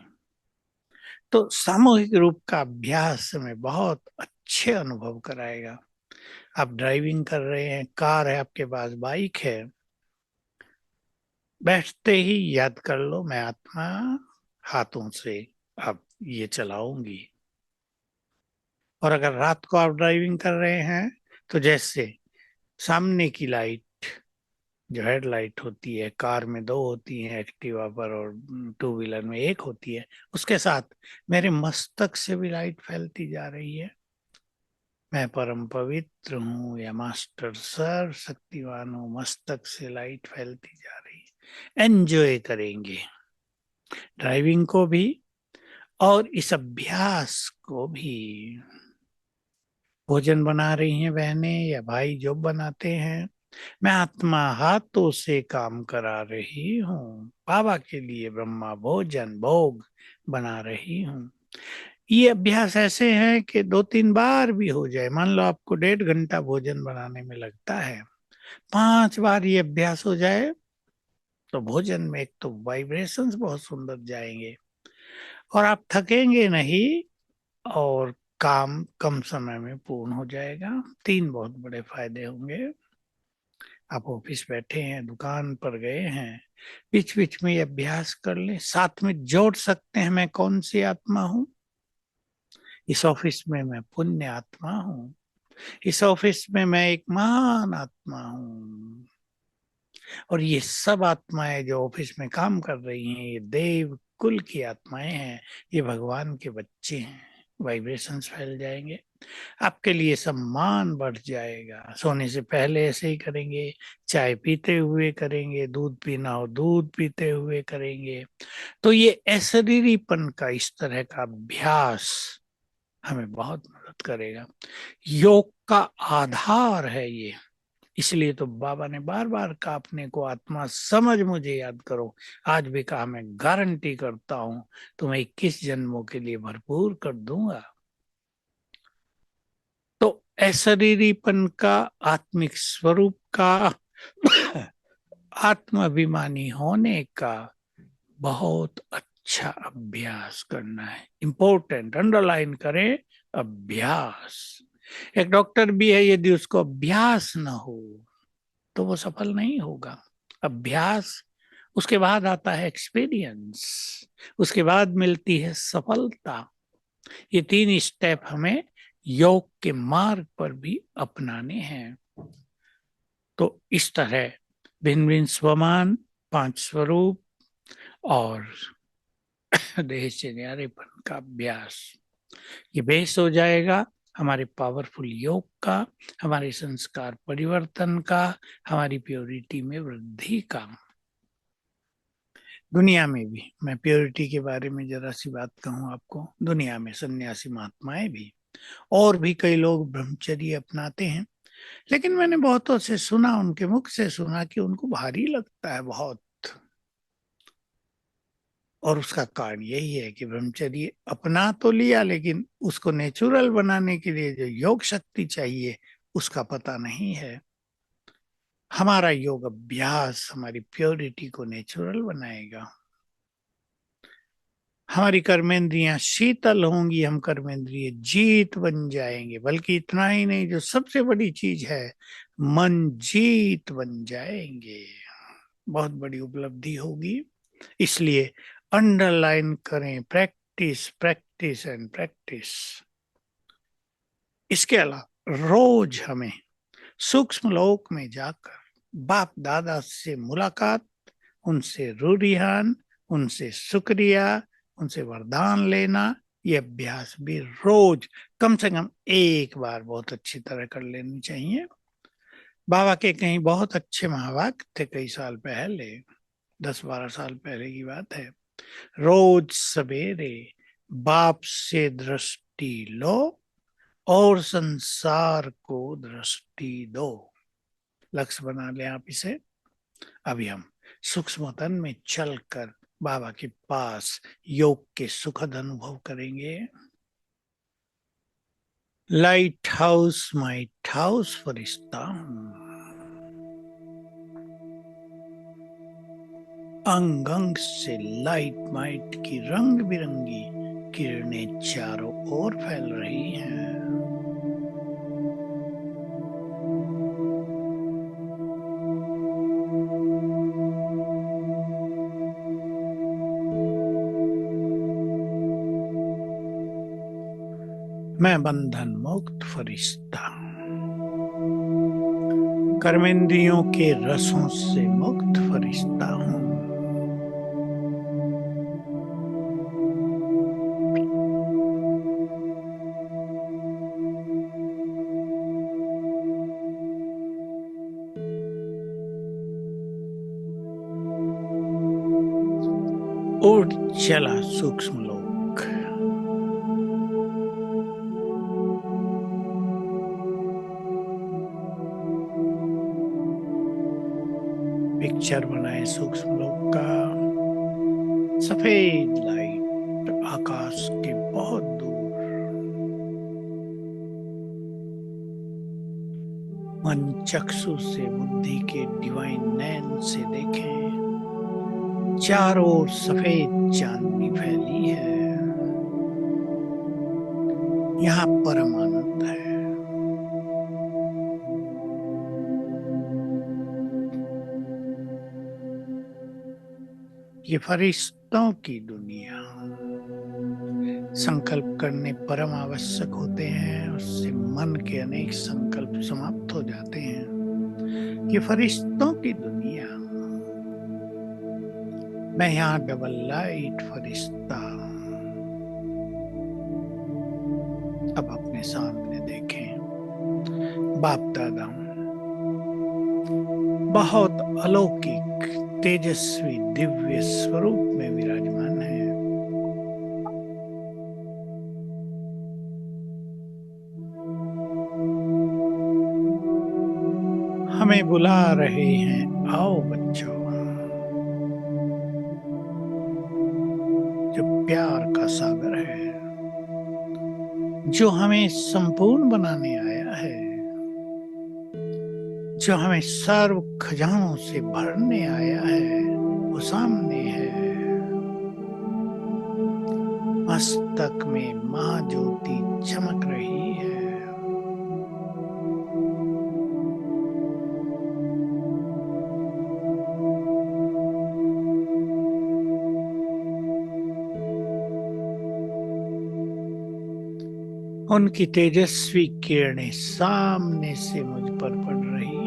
तो सामूहिक रूप का अभ्यास में बहुत अच्छे अनुभव कराएगा। आप ड्राइविंग कर रहे हैं, कार है आपके पास, बाइक है, बैठते ही याद कर लो मैं आत्मा हाथों से अब ये चलाऊंगी। और अगर रात को आप ड्राइविंग कर रहे हैं तो जैसे सामने की लाइट, जो हेडलाइट होती है, कार में दो होती है, एक्टिवा पर और टू व्हीलर में एक होती है, उसके साथ मेरे मस्तक से भी लाइट फैलती जा रही है। मैं परम पवित्र हूँ या मास्टर सर्व शक्तिवान हूँ, मस्तक से लाइट फैलती जा रही है। एंजॉय करेंगे ड्राइविंग को भी और इस अभ्यास को भी। भोजन बना रही हैं बहनें या भाई जो बनाते हैं, मैं आत्मा हाथों से काम करा रही हूँ, बाबा के लिए ब्रह्मा भोजन भोग बना रही हूँ। ये अभ्यास ऐसे है कि 2-3 बार भी हो जाए। मान लो आपको 1.5 घंटा भोजन बनाने में लगता है, 5 बार ये अभ्यास हो जाए तो भोजन में एक तो वाइब्रेशंस बहुत सुंदर जाएंगे और आप थकेंगे नहीं और काम कम समय में पूर्ण हो जाएगा। 3 बहुत बड़े फायदे होंगे। आप ऑफिस बैठे हैं, दुकान पर गए हैं, बीच बीच में ये अभ्यास कर लें। साथ में जोड़ सकते हैं मैं कौन सी आत्मा हूँ। इस ऑफिस में मैं पुण्य आत्मा हूँ, इस ऑफिस में मैं एक महान आत्मा हूँ, और ये सब आत्माएं जो ऑफिस में काम कर रही हैं ये देव कुल की आत्माएं हैं, ये भगवान के बच्चे हैं। वाइब्रेशंस फैल जाएंगे, आपके लिए सम्मान बढ़ जाएगा। सोने से पहले ऐसे ही करेंगे, चाय पीते हुए करेंगे, दूध पीना हो दूध पीते हुए करेंगे। तो ये अशरीरीपन का इस तरह का अभ्यास हमें बहुत मदद करेगा। योग का आधार है ये। इसलिए तो बाबा ने बार बार कहा अपने को आत्मा समझ मुझे याद करो। आज भी कहा, मैं गारंटी करता हूं तुम्हें 21 जन्मों के लिए भरपूर कर दूंगा। तो अशरीरीपन का, आत्मिक स्वरूप का, आत्माभिमानी होने का बहुत अच्छा अभ्यास करना है। इंपॉर्टेंट, अंडरलाइन करें, अभ्यास। एक डॉक्टर भी है, यदि उसको अभ्यास न हो तो वो सफल नहीं होगा। अभ्यास, उसके बाद आता है एक्सपीरियंस, उसके बाद मिलती है सफलता। ये 3 स्टेप हमें योग के मार्ग पर भी अपनाने हैं। तो इस तरह भिन्न भिन्न स्वमान, 5 स्वरूप और देह से न्यारेपन का अभ्यास, ये बेस हो जाएगा हमारे पावरफुल योग का, हमारे संस्कार परिवर्तन का, हमारी प्योरिटी में वृद्धि का। दुनिया में भी, मैं प्योरिटी के बारे में जरा सी बात कहूँ आपको, दुनिया में सन्यासी महात्माएं भी और भी कई लोग ब्रह्मचर्य अपनाते हैं, लेकिन मैंने बहुतों से सुना, उनके मुख से सुना कि उनको भारी लगता है बहुत। और उसका कारण यही है कि ब्रह्मचर्य अपना तो लिया, लेकिन उसको नेचुरल बनाने के लिए जो योग शक्ति चाहिए उसका पता नहीं है। हमारा योग अभ्यास हमारी प्योरिटी को नेचुरल बनाएगा। हमारी कर्मेंद्रियां शीतल होंगी, हम कर्मेंद्रिय जीत बन जाएंगे। बल्कि इतना ही नहीं, जो सबसे बड़ी चीज है, मन जीत बन जाएंगे। बहुत बड़ी उपलब्धि होगी। इसलिए अंडरलाइन करें, प्रैक्टिस प्रैक्टिस एंड प्रैक्टिस। इसके अलावा रोज हमें सूक्ष्म लोक में जाकर बाप दादा से मुलाकात, उनसे रूरिहान, उनसे शुक्रिया, उनसे वरदान लेना, ये अभ्यास भी रोज कम से कम 1 बार बहुत अच्छी तरह कर लेनी चाहिए। बाबा के कहीं बहुत अच्छे महावाक्य थे कई साल पहले, 10-12 साल पहले की बात है। रोज सवेरे बाप से दृष्टि लो और संसार को दृष्टि दो। लक्ष्य बना लें आप इसे। अभी हम सूक्ष्म तन में चलकर बाबा के पास योग के सुखद अनुभव करेंगे। लाइट हाउस फरिश्ता हूँ, अंग अंग से लाइट माइट की रंग बिरंगी किरणें चारों ओर फैल रही हैं। मैं बंधन मुक्त फरिश्ता हूँ, कर्मेंद्रियों के रसों से मुक्त फरिश्ता हूँ, उड़ चला सूक्ष्म लोक, पिक्चर बनाए सूक्ष्म लोक का। सफेद लाइट आकाश के बहुत दूर, मन चक्षु से बुद्धि के डिवाइन नैन से देखें, चारों ओर सफेद चांदनी फैली है, यहाँ परम आनंद है। ये फरिश्तों की दुनिया, संकल्प करने परम आवश्यक होते हैं, उससे मन के अनेक संकल्प समाप्त हो जाते हैं। ये फरिश्तों की दुनिया, मैं यहाँ डबल लाइट फरिश्ता। अब अपने सामने देखें, बाप दादा बहुत अलौकिक तेजस्वी दिव्य स्वरूप में विराजमान है। हमें बुला रहे हैं, आओ बच्चों, जो प्यार का सागर है, जो हमें संपूर्ण बनाने आया है, जो हमें सर्व खजानों से भरने आया है, वो सामने है। मस्तक में महाज्योति चमक रही है। उनकी तेजस्वी किरणें सामने से मुझ पर पड़ रही हैं।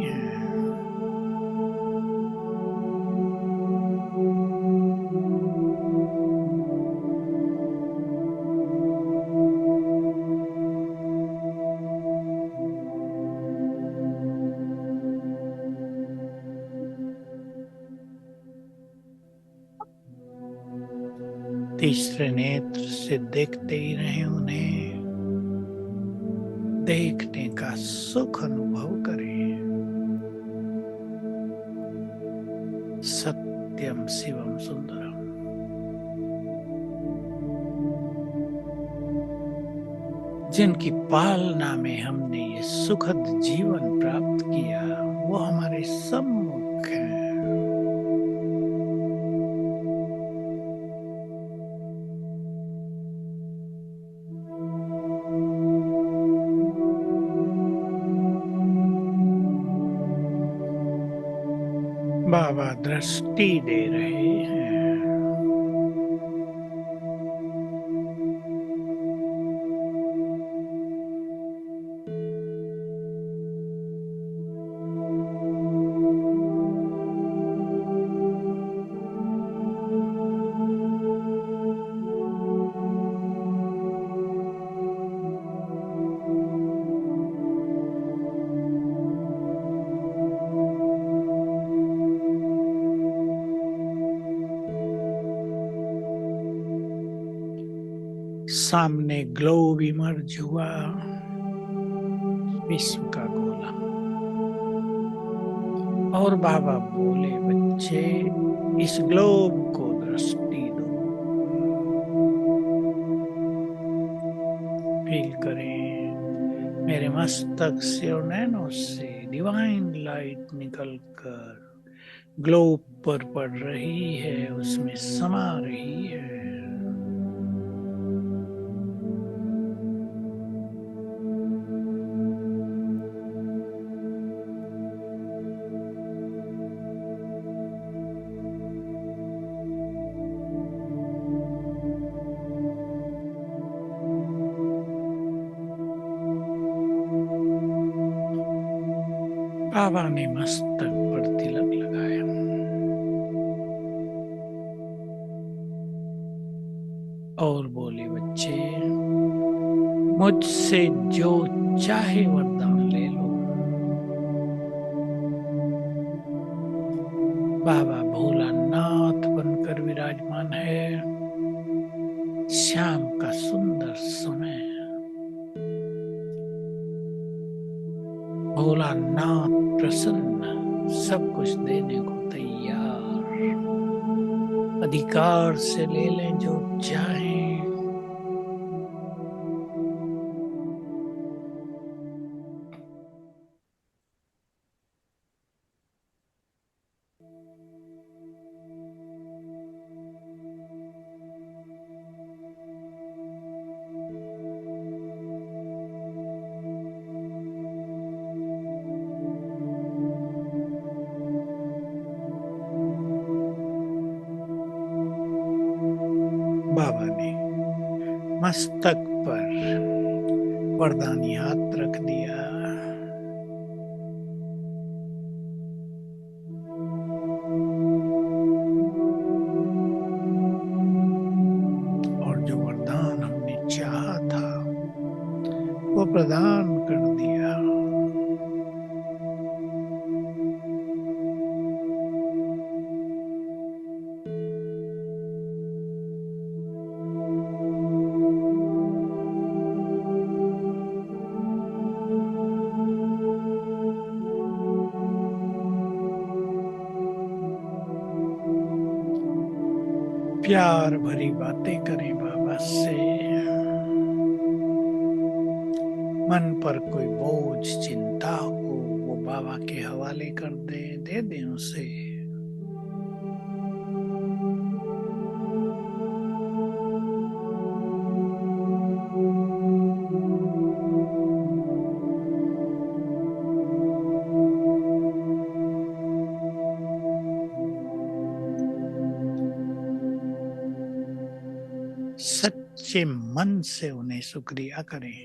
तीसरे नेत्र से देखते ही रहे उन्हें, देखने का सुख अनुभव करें। सत्यम शिवम सुंदरम। जिनकी पालना में हमने ये सुखद जीवन प्राप्त किया, वो हमारे सम्मुख हैं। बाबा दृष्टि दे रहे हैं। सामने ग्लोब इमर्ज हुआ, विश्व का गोला, और बाबा बोले, बच्चे इस ग्लोब को दृष्टि दो। फील करें मेरे मस्तक से और नैनों से डिवाइन लाइट निकलकर ग्लोब पर पड़ रही है, उसमें समा रही है। बाबा ने मस्तक पर तिलक लगाया और बोले, बच्चे मुझसे जो चाहे वरदान ले लो। बाबा भोलानाथ बनकर विराजमान है। शाम का सुंदर समय, भोलानाथ प्रसन्न, सब कुछ देने को तैयार। अधिकार से ले लें जो चाहें। बाबा ने मस्तक पर वरदानी हाथ रख दिया। और जो वरदान हमने चाहा था वो प्रदान कर दिया। प्यार भरी बातें करें बाबा से। मन पर कोई बोझ चिंता हो वो बाबा के हवाले कर दे दें उसे। सच्चे मन से उन्हें शुक्रिया करें।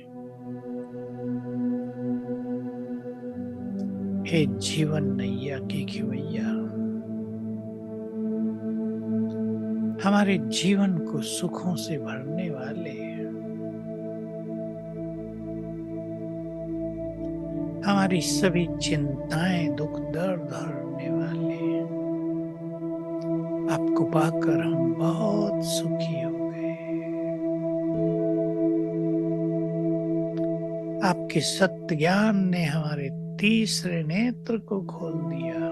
हे जीवन नैया के खिवैया, हमारे जीवन को सुखों से भरने वाले, हमारी सभी चिंताएं दुख दर्द हरने वाले, आपको पाकर हम बहुत सुखी हो गए। आपके सत्य ज्ञान ने हमारे तीसरे नेत्र को खोल दिया।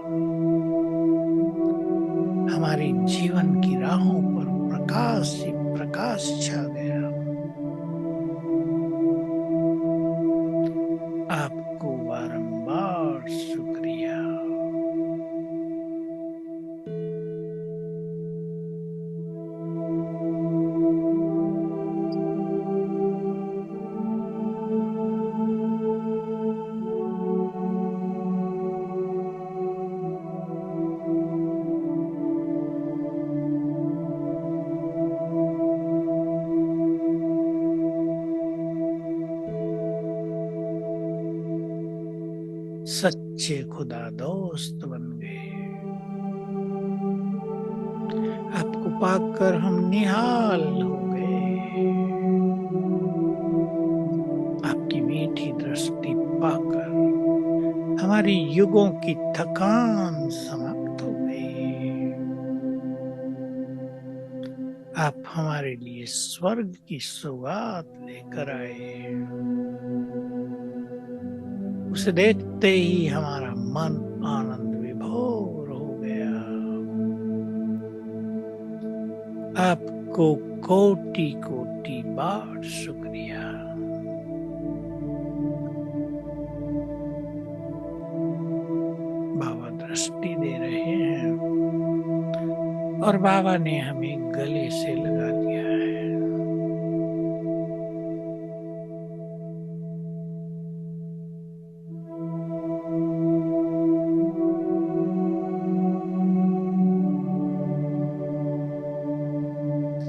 हमारी जीवन की राहों पर प्रकाश ही प्रकाश छा गया। आपको बारंबार शुक्रिया। सच्चे खुदा दोस्त बन गए। आपको पाकर हम निहाल हो गए। आपकी मीठी दृष्टि पाकर हमारी युगों की थकान समाप्त हो गई। आप हमारे लिए स्वर्ग की सौगात लेकर आए। उसे देखते ही हमारा मन आनंद विभोर हो गया। आपको कोटि कोटि बार शुक्रिया। और बाबा ने हमें गले से लगा लिया है।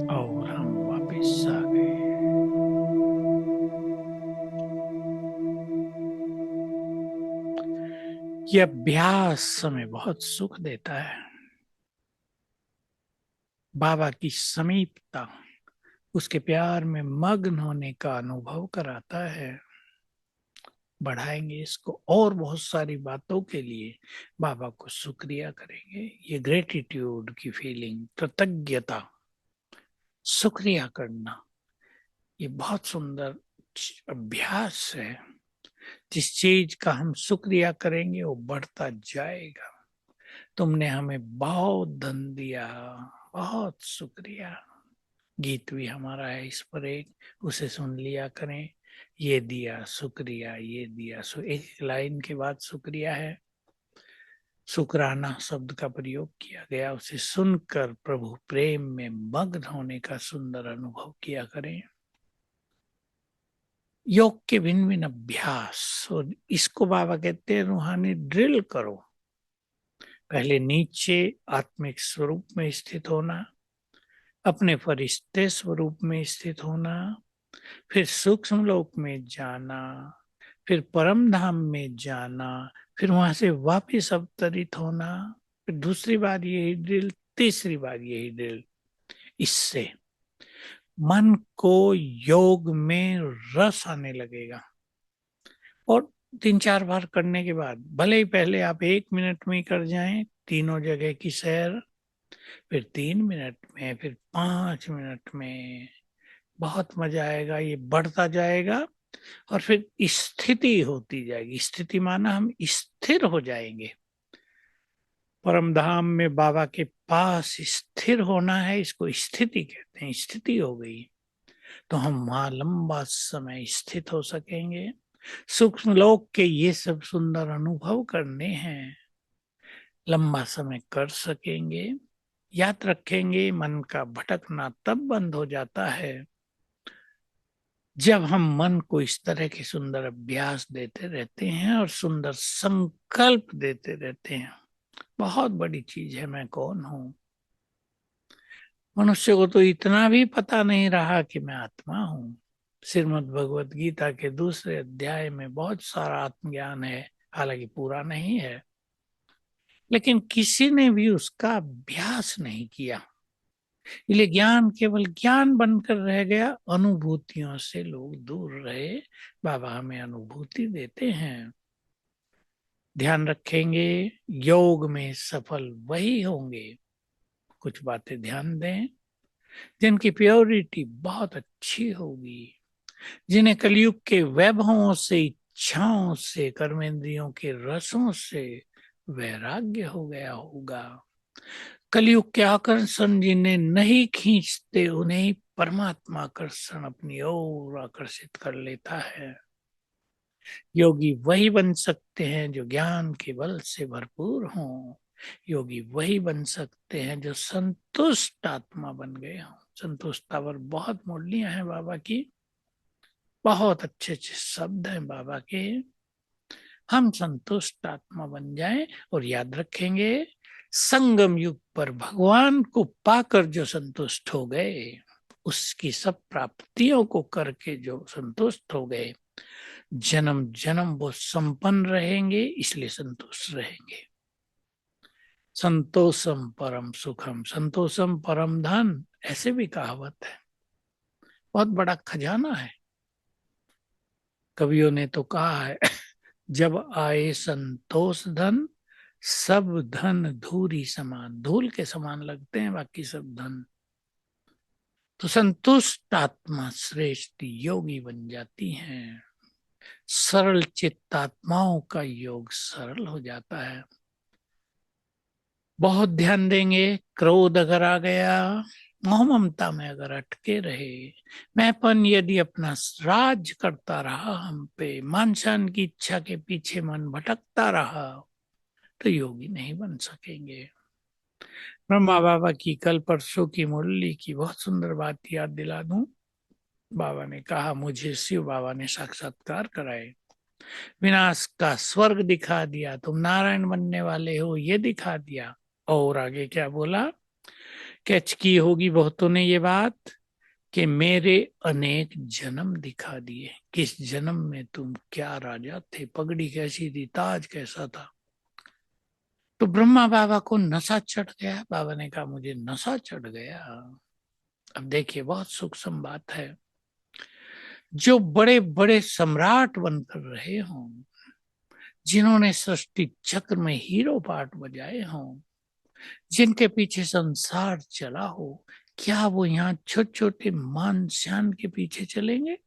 और हम वापिस आ गए। यह अभ्यास हमें बहुत सुख देता है। बाबा की समीपता, उसके प्यार में मग्न होने का अनुभव कराता है। बढ़ाएंगे इसको और बहुत सारी बातों के लिए बाबा को शुक्रिया करेंगे। ये ग्रेटिट्यूड की फीलिंग, कृतज्ञता, शुक्रिया करना, ये बहुत सुंदर अभ्यास है। जिस चीज का हम शुक्रिया करेंगे वो बढ़ता जाएगा। तुमने हमें बहुत धन दिया, बहुत शुक्रिया। गीत भी हमारा है इस पर एक, उसे सुन लिया करें। ये दिया शुक्रिया, ये दिया एक लाइन के बाद शुक्रिया है। शुक्राना शब्द का प्रयोग किया गया, उसे सुनकर प्रभु प्रेम में मग्न होने का सुंदर अनुभव किया करें। योग के भिन्न भिन्न अभ्यास, और इसको बाबा कहते हैं रूहानी ड्रिल करो। पहले नीचे आत्मिक स्वरूप में स्थित होना, अपने फरिश्ते स्वरूप में स्थित होना, फिर सूक्ष्म लोक में जाना, फिर परम धाम में जाना, फिर वहां से वापिस अवतरित होना, फिर दूसरी बार यही ड्रिल, तीसरी बार यही ड्रिल। इससे मन को योग में रस आने लगेगा। और 3-4 बार करने के बाद, भले ही पहले आप 1 मिनट में ही कर जाएं तीनों जगह की सैर, फिर 3 मिनट में, फिर 5 मिनट में, बहुत मजा आएगा। ये बढ़ता जाएगा और फिर स्थिति होती जाएगी। स्थिति माना हम स्थिर हो जाएंगे। परम धाम में बाबा के पास स्थिर होना है, इसको स्थिति कहते हैं। स्थिति हो गई तो हम वहां लंबा समय स्थित हो सकेंगे। सूक्ष्म लोक के ये सब सुंदर अनुभव करने हैं, लंबा समय कर सकेंगे। याद रखेंगे, मन का भटकना तब बंद हो जाता है जब हम मन को इस तरह के सुंदर अभ्यास देते रहते हैं और सुंदर संकल्प देते रहते हैं। बहुत बड़ी चीज है मैं कौन हूं। मनुष्य को तो इतना भी पता नहीं रहा कि मैं आत्मा हूं। श्रीमद् भगवत गीता के दूसरे अध्याय में बहुत सारा आत्मज्ञान है, हालांकि पूरा नहीं है, लेकिन किसी ने भी उसका अभ्यास नहीं किया। इसलिए ज्ञान केवल ज्ञान बनकर रह गया, अनुभूतियों से लोग दूर रहे। बाबा हमें अनुभूति देते हैं। ध्यान रखेंगे, योग में सफल वही होंगे, कुछ बातें ध्यान दें, जिनकी प्योरिटी बहुत अच्छी होगी, जिन्हें कलयुग के वैभवों से, इच्छाओं से, कर्मेंद्रियों के रसों से वैराग्य हो गया होगा। कलयुग के आकर्षण जिन्हें नहीं खींचते, उन्हें परमात्मा आकर्षण अपनी ओर आकर्षित कर लेता है। योगी वही बन सकते हैं जो ज्ञान के बल से भरपूर हों। योगी वही बन सकते हैं जो संतुष्ट आत्मा बन गए हों। संतुष्टता पर बहुत मुरलियां हैं बाबा की, बहुत अच्छे अच्छे शब्द हैं बाबा के। हम संतुष्ट आत्मा बन जाएं और याद रखेंगे, संगम युग पर भगवान को पाकर जो संतुष्ट हो गए, उसकी सब प्राप्तियों को करके जो संतुष्ट हो गए, जन्म जन्म वो संपन्न रहेंगे, इसलिए संतुष्ट रहेंगे। संतोषम परम सुखम, संतोषम परम धन, ऐसे भी कहावत है। बहुत बड़ा खजाना है। कवियों ने तो कहा है, जब आए संतोष धन, सब धन धूरी समान। धूल के समान लगते हैं बाकी सब धन। तो संतुष्ट आत्मा श्रेष्ठ योगी बन जाती हैं। सरल चित्त आत्माओं का योग सरल हो जाता है। बहुत ध्यान देंगे, क्रोध अगर आ गया, मोह ममता में अगर अटके रहे, मैंपन यदि अपना राज करता रहा हम पे, मान शान की इच्छा के पीछे मन भटकता रहा, तो योगी नहीं बन सकेंगे। ब्रह्मा बाबा की कल परसों की मुरली की बहुत सुंदर बात याद दिला दूं। बाबा ने कहा, मुझे शिव बाबा ने साक्षात्कार कराए, विनाश का स्वर्ग दिखा दिया, तुम नारायण बनने वाले हो ये दिखा दिया। और आगे क्या बोला, कैच की होगी बहुतों ने ये बात, कि मेरे अनेक जन्म दिखा दिए, किस जन्म में तुम क्या राजा थे, पगड़ी कैसी थी, ताज कैसा था। तो ब्रह्मा बाबा को नशा चढ़ गया। बाबा ने कहा, मुझे नशा चढ़ गया। अब देखिए, बहुत सूक्ष्म बात है। जो बड़े बड़े सम्राट बनकर रहे हों, जिन्होंने सृष्टि चक्र में हीरो पार्ट बजाए हों, जिनके पीछे संसार चला हो, क्या वो यहाँ छोटे छोटे मान शान के पीछे चलेंगे?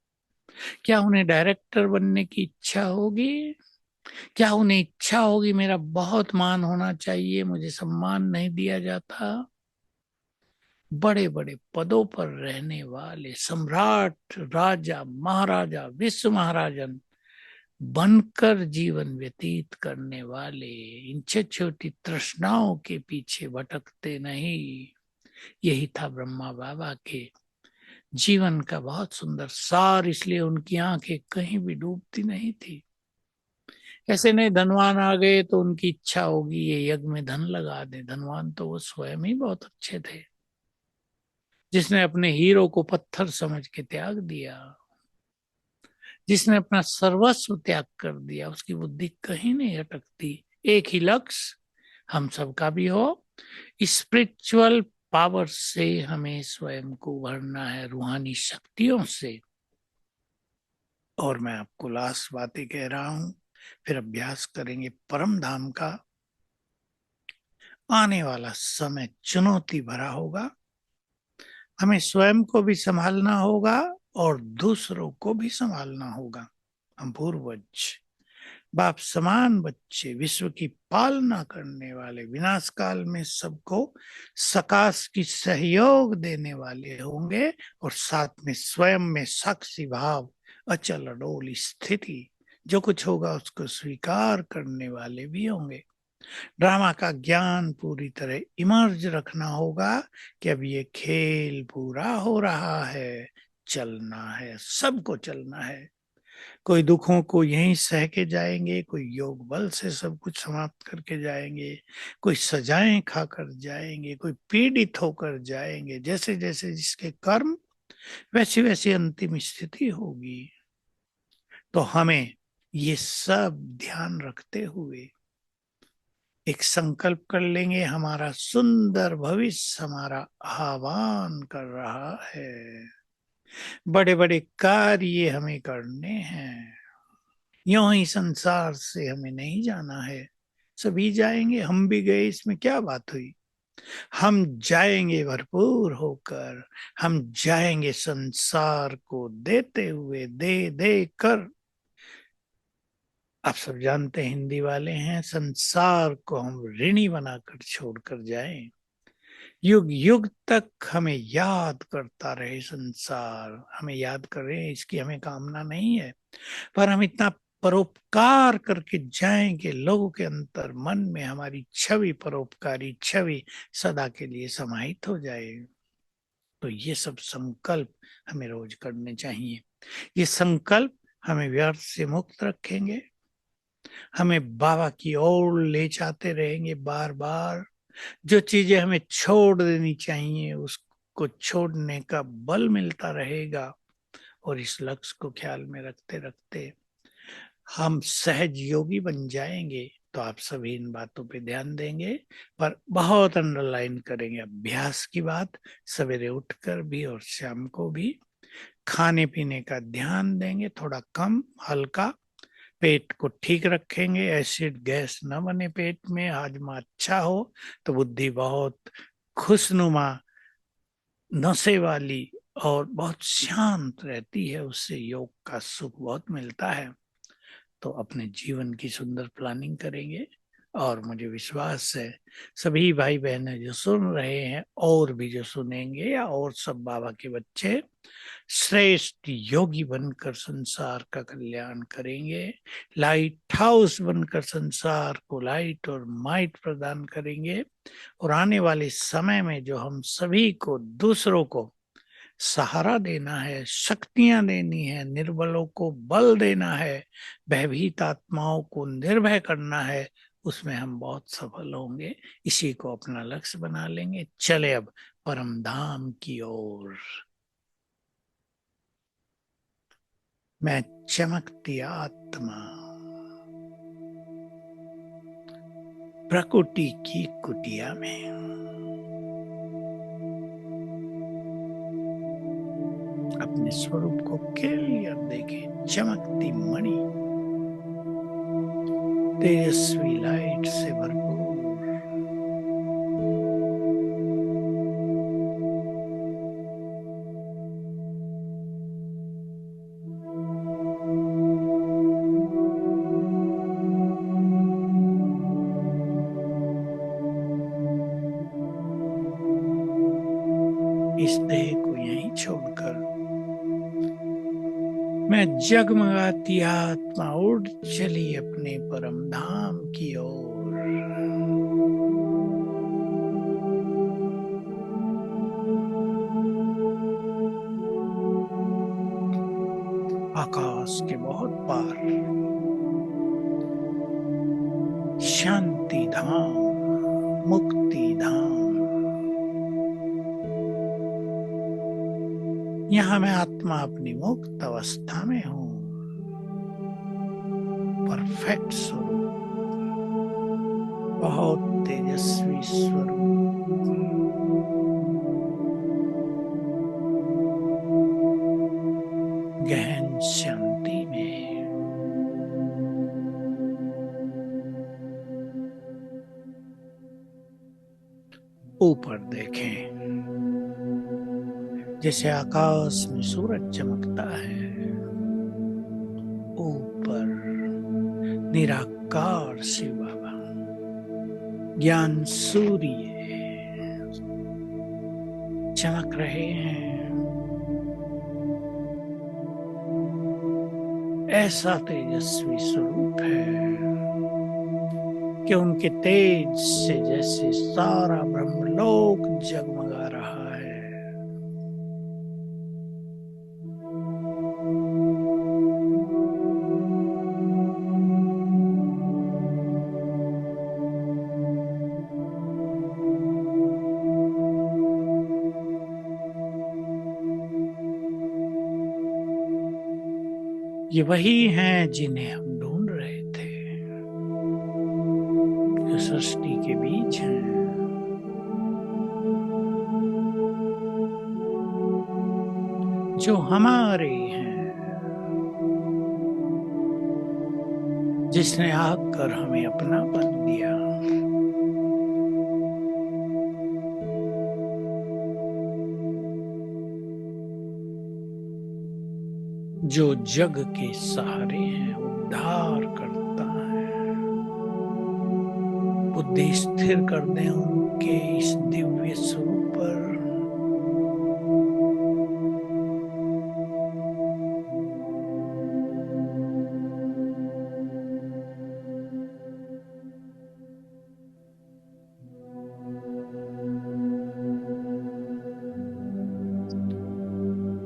क्या उन्हें डायरेक्टर बनने की इच्छा होगी? क्या उन्हें इच्छा होगी मेरा बहुत मान होना चाहिए, मुझे सम्मान नहीं दिया जाता? बड़े बड़े पदों पर रहने वाले सम्राट, राजा, महाराजा, विश्व महाराजन बनकर जीवन व्यतीत करने वाले इन छोटी तृष्णाओं के पीछे भटकते नहीं। यही था ब्रह्मा बाबा के जीवन का बहुत सुंदर सार, इसलिए उनकी आंखें कहीं भी डूबती नहीं थी। ऐसे नहीं धनवान आ गए तो उनकी इच्छा होगी ये यज्ञ में धन लगा दे। धनवान तो वो स्वयं ही बहुत अच्छे थे। जिसने अपने हीरो को पत्थर समझ के त्याग दिया, जिसने अपना सर्वस्व त्याग कर दिया, उसकी बुद्धि कहीं नहीं अटकती। एक ही लक्ष्य हम सबका भी हो, स्पिरिचुअल पावर से हमें स्वयं को भरना है, रूहानी शक्तियों से। और मैं आपको लास्ट बातें कह रहा हूं, फिर अभ्यास करेंगे परम धाम का। आने वाला समय चुनौती भरा होगा, हमें स्वयं को भी संभालना होगा और दूसरों को भी संभालना होगा। हम पूर्वज बाप समान बच्चे, विश्व की पालना करने वाले, विनाश काल में सबको सकाश की सहयोग देने वाले होंगे, और साथ में स्वयं में साक्षी भाव, अचल अडोल स्थिति, जो कुछ होगा उसको स्वीकार करने वाले भी होंगे। ड्रामा का ज्ञान पूरी तरह इमर्ज रखना होगा कि अब ये खेल पूरा हो रहा है, चलना है, सबको चलना है। कोई दुखों को यहीं सह के जाएंगे, कोई योग बल से सब कुछ समाप्त करके जाएंगे, कोई सजाएं खाकर जाएंगे, कोई पीड़ित होकर जाएंगे। जैसे जैसे जिसके कर्म, वैसी वैसी अंतिम स्थिति होगी। तो हमें ये सब ध्यान रखते हुए एक संकल्प कर लेंगे, हमारा सुंदर भविष्य हमारा आह्वान कर रहा है। बड़े बड़े कार्य हमें करने हैं। यूं ही संसार से हमें नहीं जाना है। सभी जाएंगे, हम भी गए, इसमें क्या बात हुई। हम जाएंगे भरपूर होकर, हम जाएंगे संसार को देते हुए, दे दे कर। आप सब जानते हैं, हिंदी वाले हैं, संसार को हम ऋणी बनाकर छोड़कर जाएं। युग युग तक हमें याद करता रहे संसार, हमें याद कर रहे हैं, इसकी हमें कामना नहीं है। पर हम इतना परोपकार करके जाएं कि लोगों के अंतर मन में हमारी छवि, परोपकारी छवि सदा के लिए समाहित हो जाए। तो ये सब संकल्प हमें रोज करने चाहिए। ये संकल्प हमें व्यर्थ से मुक्त रखेंगे, हमें बाबा की ओर ले जाते रहेंगे बार बार। जो चीजें हमें छोड़ देनी चाहिए उसको छोड़ने का बल मिलता रहेगा। और इस लक्ष्य को ख्याल में रखते रखते हम सहज योगी बन जाएंगे। तो आप सभी इन बातों पे ध्यान देंगे, पर बहुत अंडरलाइन करेंगे अभ्यास की बात। सवेरे उठकर भी और शाम को भी खाने पीने का ध्यान देंगे, थोड़ा कम, हल्का। पेट को ठीक रखेंगे, एसिड गैस न बने पेट में, हाजमा अच्छा हो, तो बुद्धि बहुत खुशनुमा, नशे वाली और बहुत शांत रहती है। उससे योग का सुख बहुत मिलता है। तो अपने जीवन की सुंदर प्लानिंग करेंगे। और मुझे विश्वास है सभी भाई बहनें जो सुन रहे हैं और भी जो सुनेंगे या और सब बाबा के बच्चे श्रेष्ठ योगी बनकर संसार का कल्याण करेंगे, लाइट हाउस बनकर संसार को लाइट और माइट प्रदान करेंगे। और आने वाले समय में जो हम सभी को दूसरों को सहारा देना है, शक्तियां देनी है, निर्बलों को बल देना है, भयभीत आत्माओं को निर्भय करना है, उसमें हम बहुत सफल होंगे। इसी को अपना लक्ष्य बना लेंगे। चले अब परम धाम की ओर। मैं चमकती आत्मा प्रकृति की कुटिया में अपने स्वरूप को क्लियर देखे। चमकती मणि तेजस्वी लाइट से भरपूर, इस देह को यहीं छोड़कर मैं जगमगाती आत्मा उड़ चली अपने परम धाम की ओर। आकाश के बहुत पार शांति धाम, मुक्ति धाम। यहाँ मैं आत्मा अपनी मुक्त अवस्था में हूँ। परफेक्ट स्वरूप, बहुत तेजस्वी स्वरूप, गहन शांति में। ऊपर देखें, जैसे आकाश में सूरज चमकता है, ऊपर निराकार शिव बाबा ज्ञान सूर्य चमक रहे हैं। ऐसा तेजस्वी स्वरूप है कि उनके तेज से जैसे सारा ब्रह्मलोक जगमगा रहा है। ये वही हैं जिन्हें हम ढूंढ रहे थे, जो सृष्टि के बीच हैं, जो हमारे हैं, जिसने आकर हमें अपनापन दिया। जो जग के सहारे हैं, उद्धार करता है। बुद्धि स्थिर कर दें उनके इस दिव्य स्वरूप पर।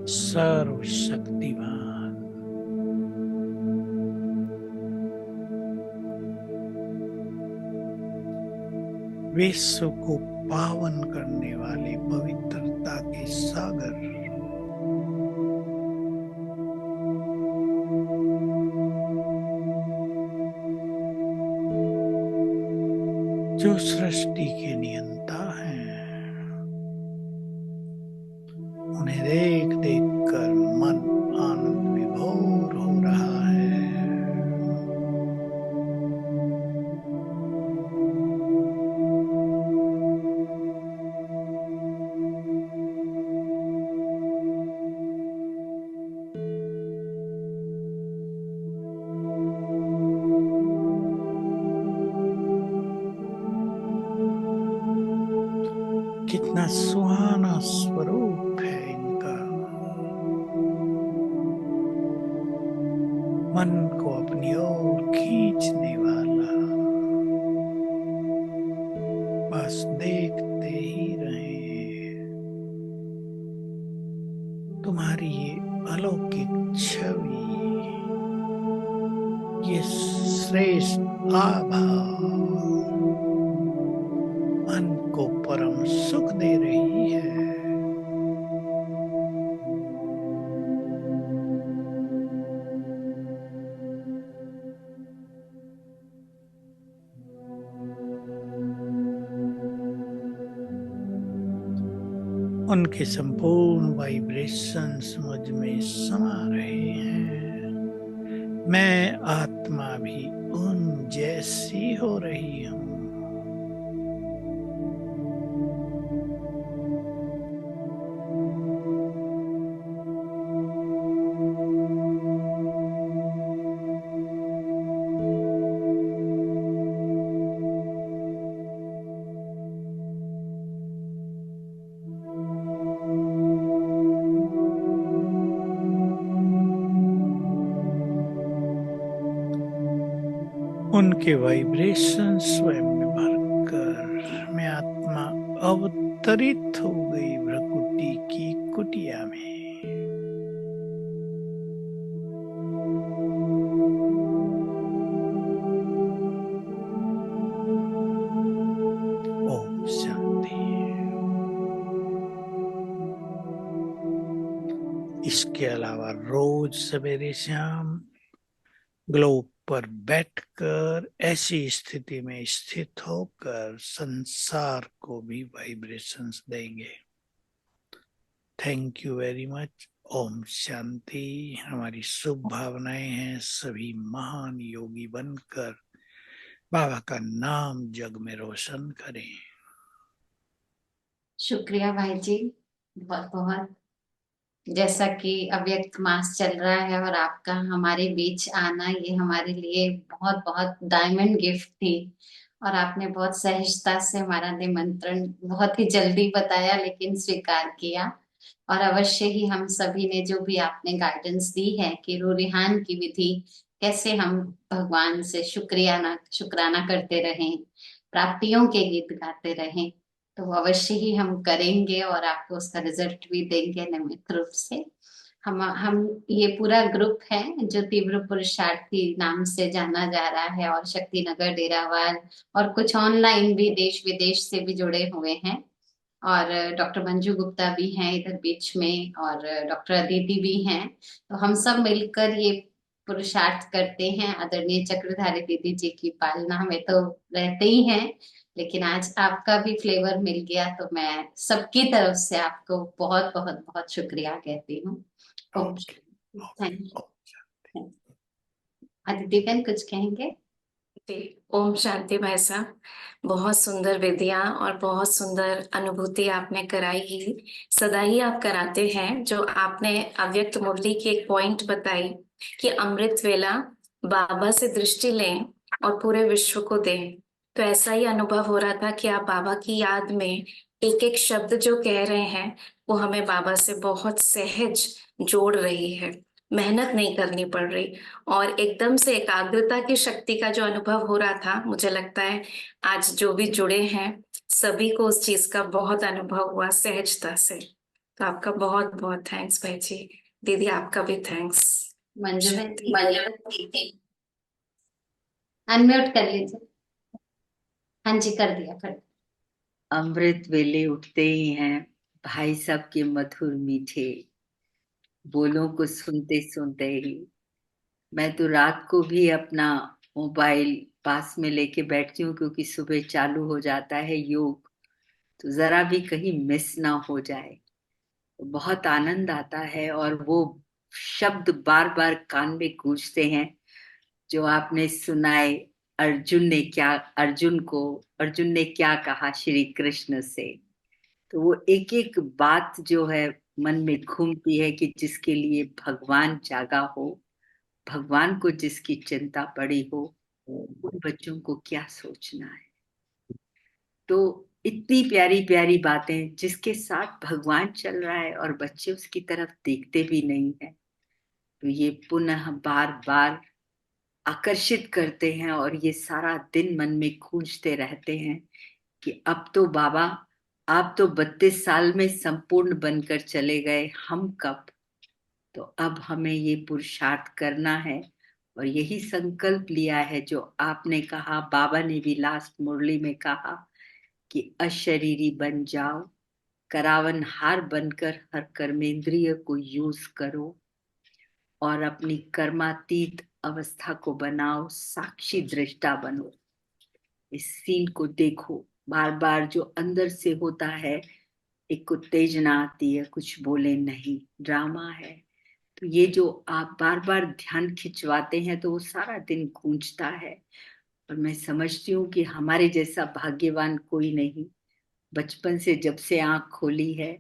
सर्वशक्तिमान, विश्व को पावन करने वाले पवित्रता के सागर, जो सृष्टि के नियंता हैं, उन्हें देख देख कर मन आनंद विभोर हो रहा है। मन को अपनी ओर खींचने वाला, बस देखते ही रहे। तुम्हारी ये अलौकिक छवि, ये श्रेष्ठ आभा मन को परम सुख दे रही है। उनके संपूर्ण वाइब्रेशंस मुझ में समा रहे हैं। मैं आत्मा भी उन जैसी हो रही हूँ। उनके वाइब्रेशन स्वयं में भरकर मैं आत्मा अवतरित हो गई भ्रकुटी की कुटिया में। ओम शांति। इसके अलावा रोज सवेरे शाम ग्लोब पर बैठकर ऐसी स्थिति में स्थित होकर संसार को भी वाइब्रेशंस देंगे। Thank you very much. ओम शांति। हमारी शुभ भावनाएं हैं सभी महान योगी बनकर बाबा का नाम जग में रोशन करें। शुक्रिया भाई जी, बहुत बहुत। जैसा कि अव्यक्त मास चल रहा है और आपका हमारे बीच आना, ये हमारे लिए बहुत बहुत डायमंड गिफ्ट थी। और आपने बहुत सहजता से हमारा निमंत्रण बहुत ही जल्दी बताया, लेकिन स्वीकार किया। और अवश्य ही हम सभी ने जो भी आपने गाइडेंस दी है कि रूरिहान की विधि कैसे हम भगवान से शुक्राना करते रहें, प्राप्तियों के गीत गाते रहें, तो अवश्य ही हम करेंगे और आपको उसका रिजल्ट भी देंगे नियमित रूप से। हम ये पूरा ग्रुप है जो तीव्र पुरुषार्थी नाम से जाना जा रहा है, और शक्तिनगर, डेरावाल और कुछ ऑनलाइन भी देश विदेश से भी जुड़े हुए हैं। और डॉक्टर मंजू गुप्ता भी हैं इधर बीच में, और डॉक्टर अदिति भी हैं। तो हम सब मिलकर ये पुरुषार्थ करते हैं। आदरणीय चक्रधारी दीदी जी की पालना में तो रहते ही हैं, लेकिन आज आपका भी फ्लेवर मिल गया, तो मैं सबकी तरफ से आपको बहुत बहुत बहुत शुक्रिया कहती हूँ। ओम थैंक यू। अदिति बहन कुछ कहेंगे? ओम शांति भाई साहब, बहुत सुंदर विधियां और बहुत सुंदर अनुभूति आपने कराई ही, सदा ही आप कराते हैं। जो आपने अव्यक्त मुरली की एक पॉइंट बताई कि अमृत वेला बाबा से दृष्टि लें और पूरे विश्व को दें, तो ऐसा ही अनुभव हो रहा था कि आप बाबा की याद में एक एक शब्द जो कह रहे हैं वो हमें बाबा से बहुत सहज जोड़ रही है, मेहनत नहीं करनी पड़ रही। और एकदम से एकाग्रता की शक्ति का जो अनुभव हो रहा था, मुझे लगता है आज जो भी जुड़े हैं सभी को उस चीज का बहुत अनुभव हुआ सहजता से। तो आपका बहुत बहुत थैंक्स भाई जी। दीदी आपका भी थैंक्स। मंजू बहन अनम्यूट कर लीजिए। हाँ जी, कर दिया कर दिया। अमृत वेले उठते ही हैं भाई साहब के मधुर मीठे बोलों को सुनते सुनते ही मैं तो रात को भी अपना मोबाइल पास में लेके बैठती हूँ, क्योंकि सुबह चालू हो जाता है योग, तो जरा भी कहीं मिस ना हो जाए। बहुत आनंद आता है और वो शब्द बार बार कान में गूंजते हैं जो आपने सुनाए। अर्जुन ने क्या कहा श्री कृष्ण से, तो वो एक एक बात जो है मन में घूमती है कि जिसके लिए भगवान जागा हो, भगवान को जिसकी चिंता पड़ी हो, उन बच्चों को क्या सोचना है। तो इतनी प्यारी प्यारी बातें जिसके साथ भगवान चल रहा है और बच्चे उसकी तरफ देखते भी नहीं है। तो ये पुनः बार बार आकर्षित करते हैं और ये सारा दिन मन में गूंजते रहते हैं कि अब तो बाबा आप तो 32 साल में संपूर्ण बनकर चले गए, हम कब। तो अब हमें ये पुरुषार्थ करना है और यही संकल्प लिया है जो आपने कहा, बाबा ने भी लास्ट मुरली में कहा कि अशरीरी बन जाओ, करावनहार बनकर हर कर्मेंद्रिय को यूज करो और अपनी कर्मातीत अवस्था को बनाओ, साक्षी दृष्टा बनो। इस सीन को देखो, बार बार जो अंदर से होता है, एक उत्तेजना आती है, कुछ बोले नहीं, ड्रामा है। तो ये जो आप बार बार ध्यान खिंचवाते हैं तो वो सारा दिन गूंजता है। और मैं समझती हूँ कि हमारे जैसा भाग्यवान कोई नहीं। बचपन से जब से आंख खोली है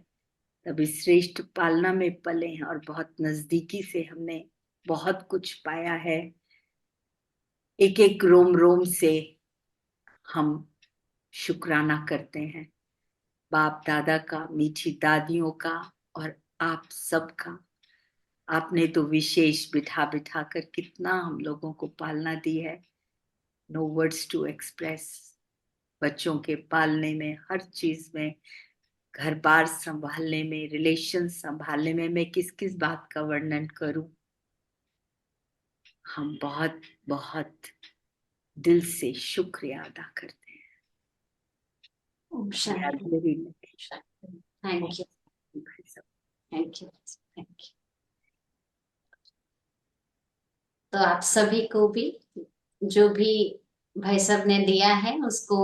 तब इस श्रेष्ठ पालना में पले हैं और बहुत नजदीकी से हमने बहुत कुछ पाया है। एक एक रोम रोम से हम शुक्राना करते हैं, बाप दादा का, मीठी दादियों का और आप सबका। आपने तो विशेष बिठा बिठा कर कितना हम लोगों को पालना दी है, नो वर्ड्स टू एक्सप्रेस। बच्चों के पालने में, हर चीज में, घर बार संभालने में, रिलेशन संभालने में, मैं किस किस बात का वर्णन करूं। हम बहुत बहुत दिल से शुक्रिया अदा करते हैं। ओम शांति। Thank you, thank you, thank you. तो आप सभी को भी जो भी भाई साहब ने दिया है उसको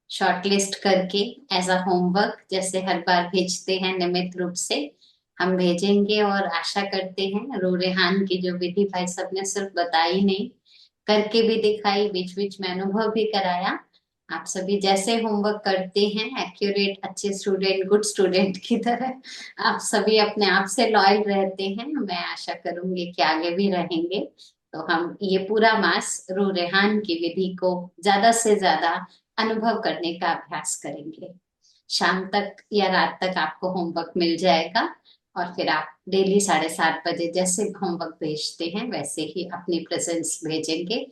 शॉर्टलिस्ट करके एज अ होमवर्क जैसे हर बार भेजते हैं नियमित रूप से हम भेजेंगे। और आशा करते हैं रूरेहान की जो विधि भाई साहब ने सिर्फ बताई नहीं, करके भी दिखाई, बीच बीच में अनुभव भी कराया। आप सभी जैसे होमवर्क करते हैं एक्यूरेट, अच्छे स्टूडेंट, गुड स्टूडेंट की तरह आप सभी अपने आप से लॉयल रहते हैं। मैं आशा करूंगी कि आगे भी रहेंगे। तो हम ये पूरा मास रूरेहान की विधि को ज्यादा से ज्यादा अनुभव करने का अभ्यास करेंगे। शाम तक या रात तक आपको होमवर्क मिल जाएगा और फिर आप डेली 7:30 बजे जैसे होमवर्क भेजते हैं वैसे ही अपनी प्रेजेंस भेजेंगे।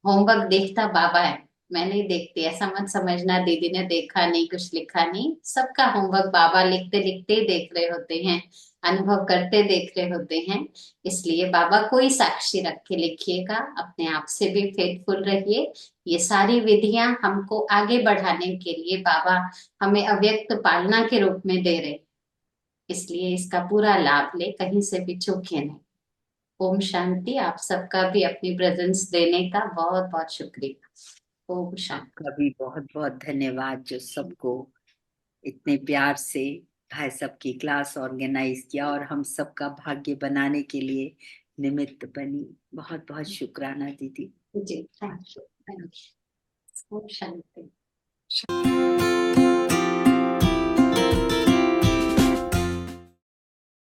होमवर्क देखता बाबा है, मैं नहीं देखती, ऐसा मत समझना दीदी ने देखा नहीं, कुछ लिखा नहीं। सबका होमवर्क बाबा लिखते लिखते ही देख रहे होते हैं, अनुभव करते देख रहे होते हैं। इसलिए बाबा को ही साक्षी रख के लिखिएगा, अपने आप से भी फेथफुल रहिए। ये सारी विधियां हमको आगे बढ़ाने के लिए बाबा हमें अव्यक्त पालना के रूप में दे रहे, इसलिए इसका पूरा लाभ ले, कहीं से भी चूके नहीं। ओम शांति। आप सबका भी अपनी प्रेजेंस देने का बहुत बहुत शुक्रिया। ओम शांति। आपका भी बहुत बहुत धन्यवाद जो सबको इतने प्यार से भाई सब की क्लास ऑर्गेनाइज किया और हम सबका भाग्य बनाने के लिए निमित्त बनी। बहुत बहुत शुक्राना दीदी जी, थैंक यू, थैंक यू। ओम शांति।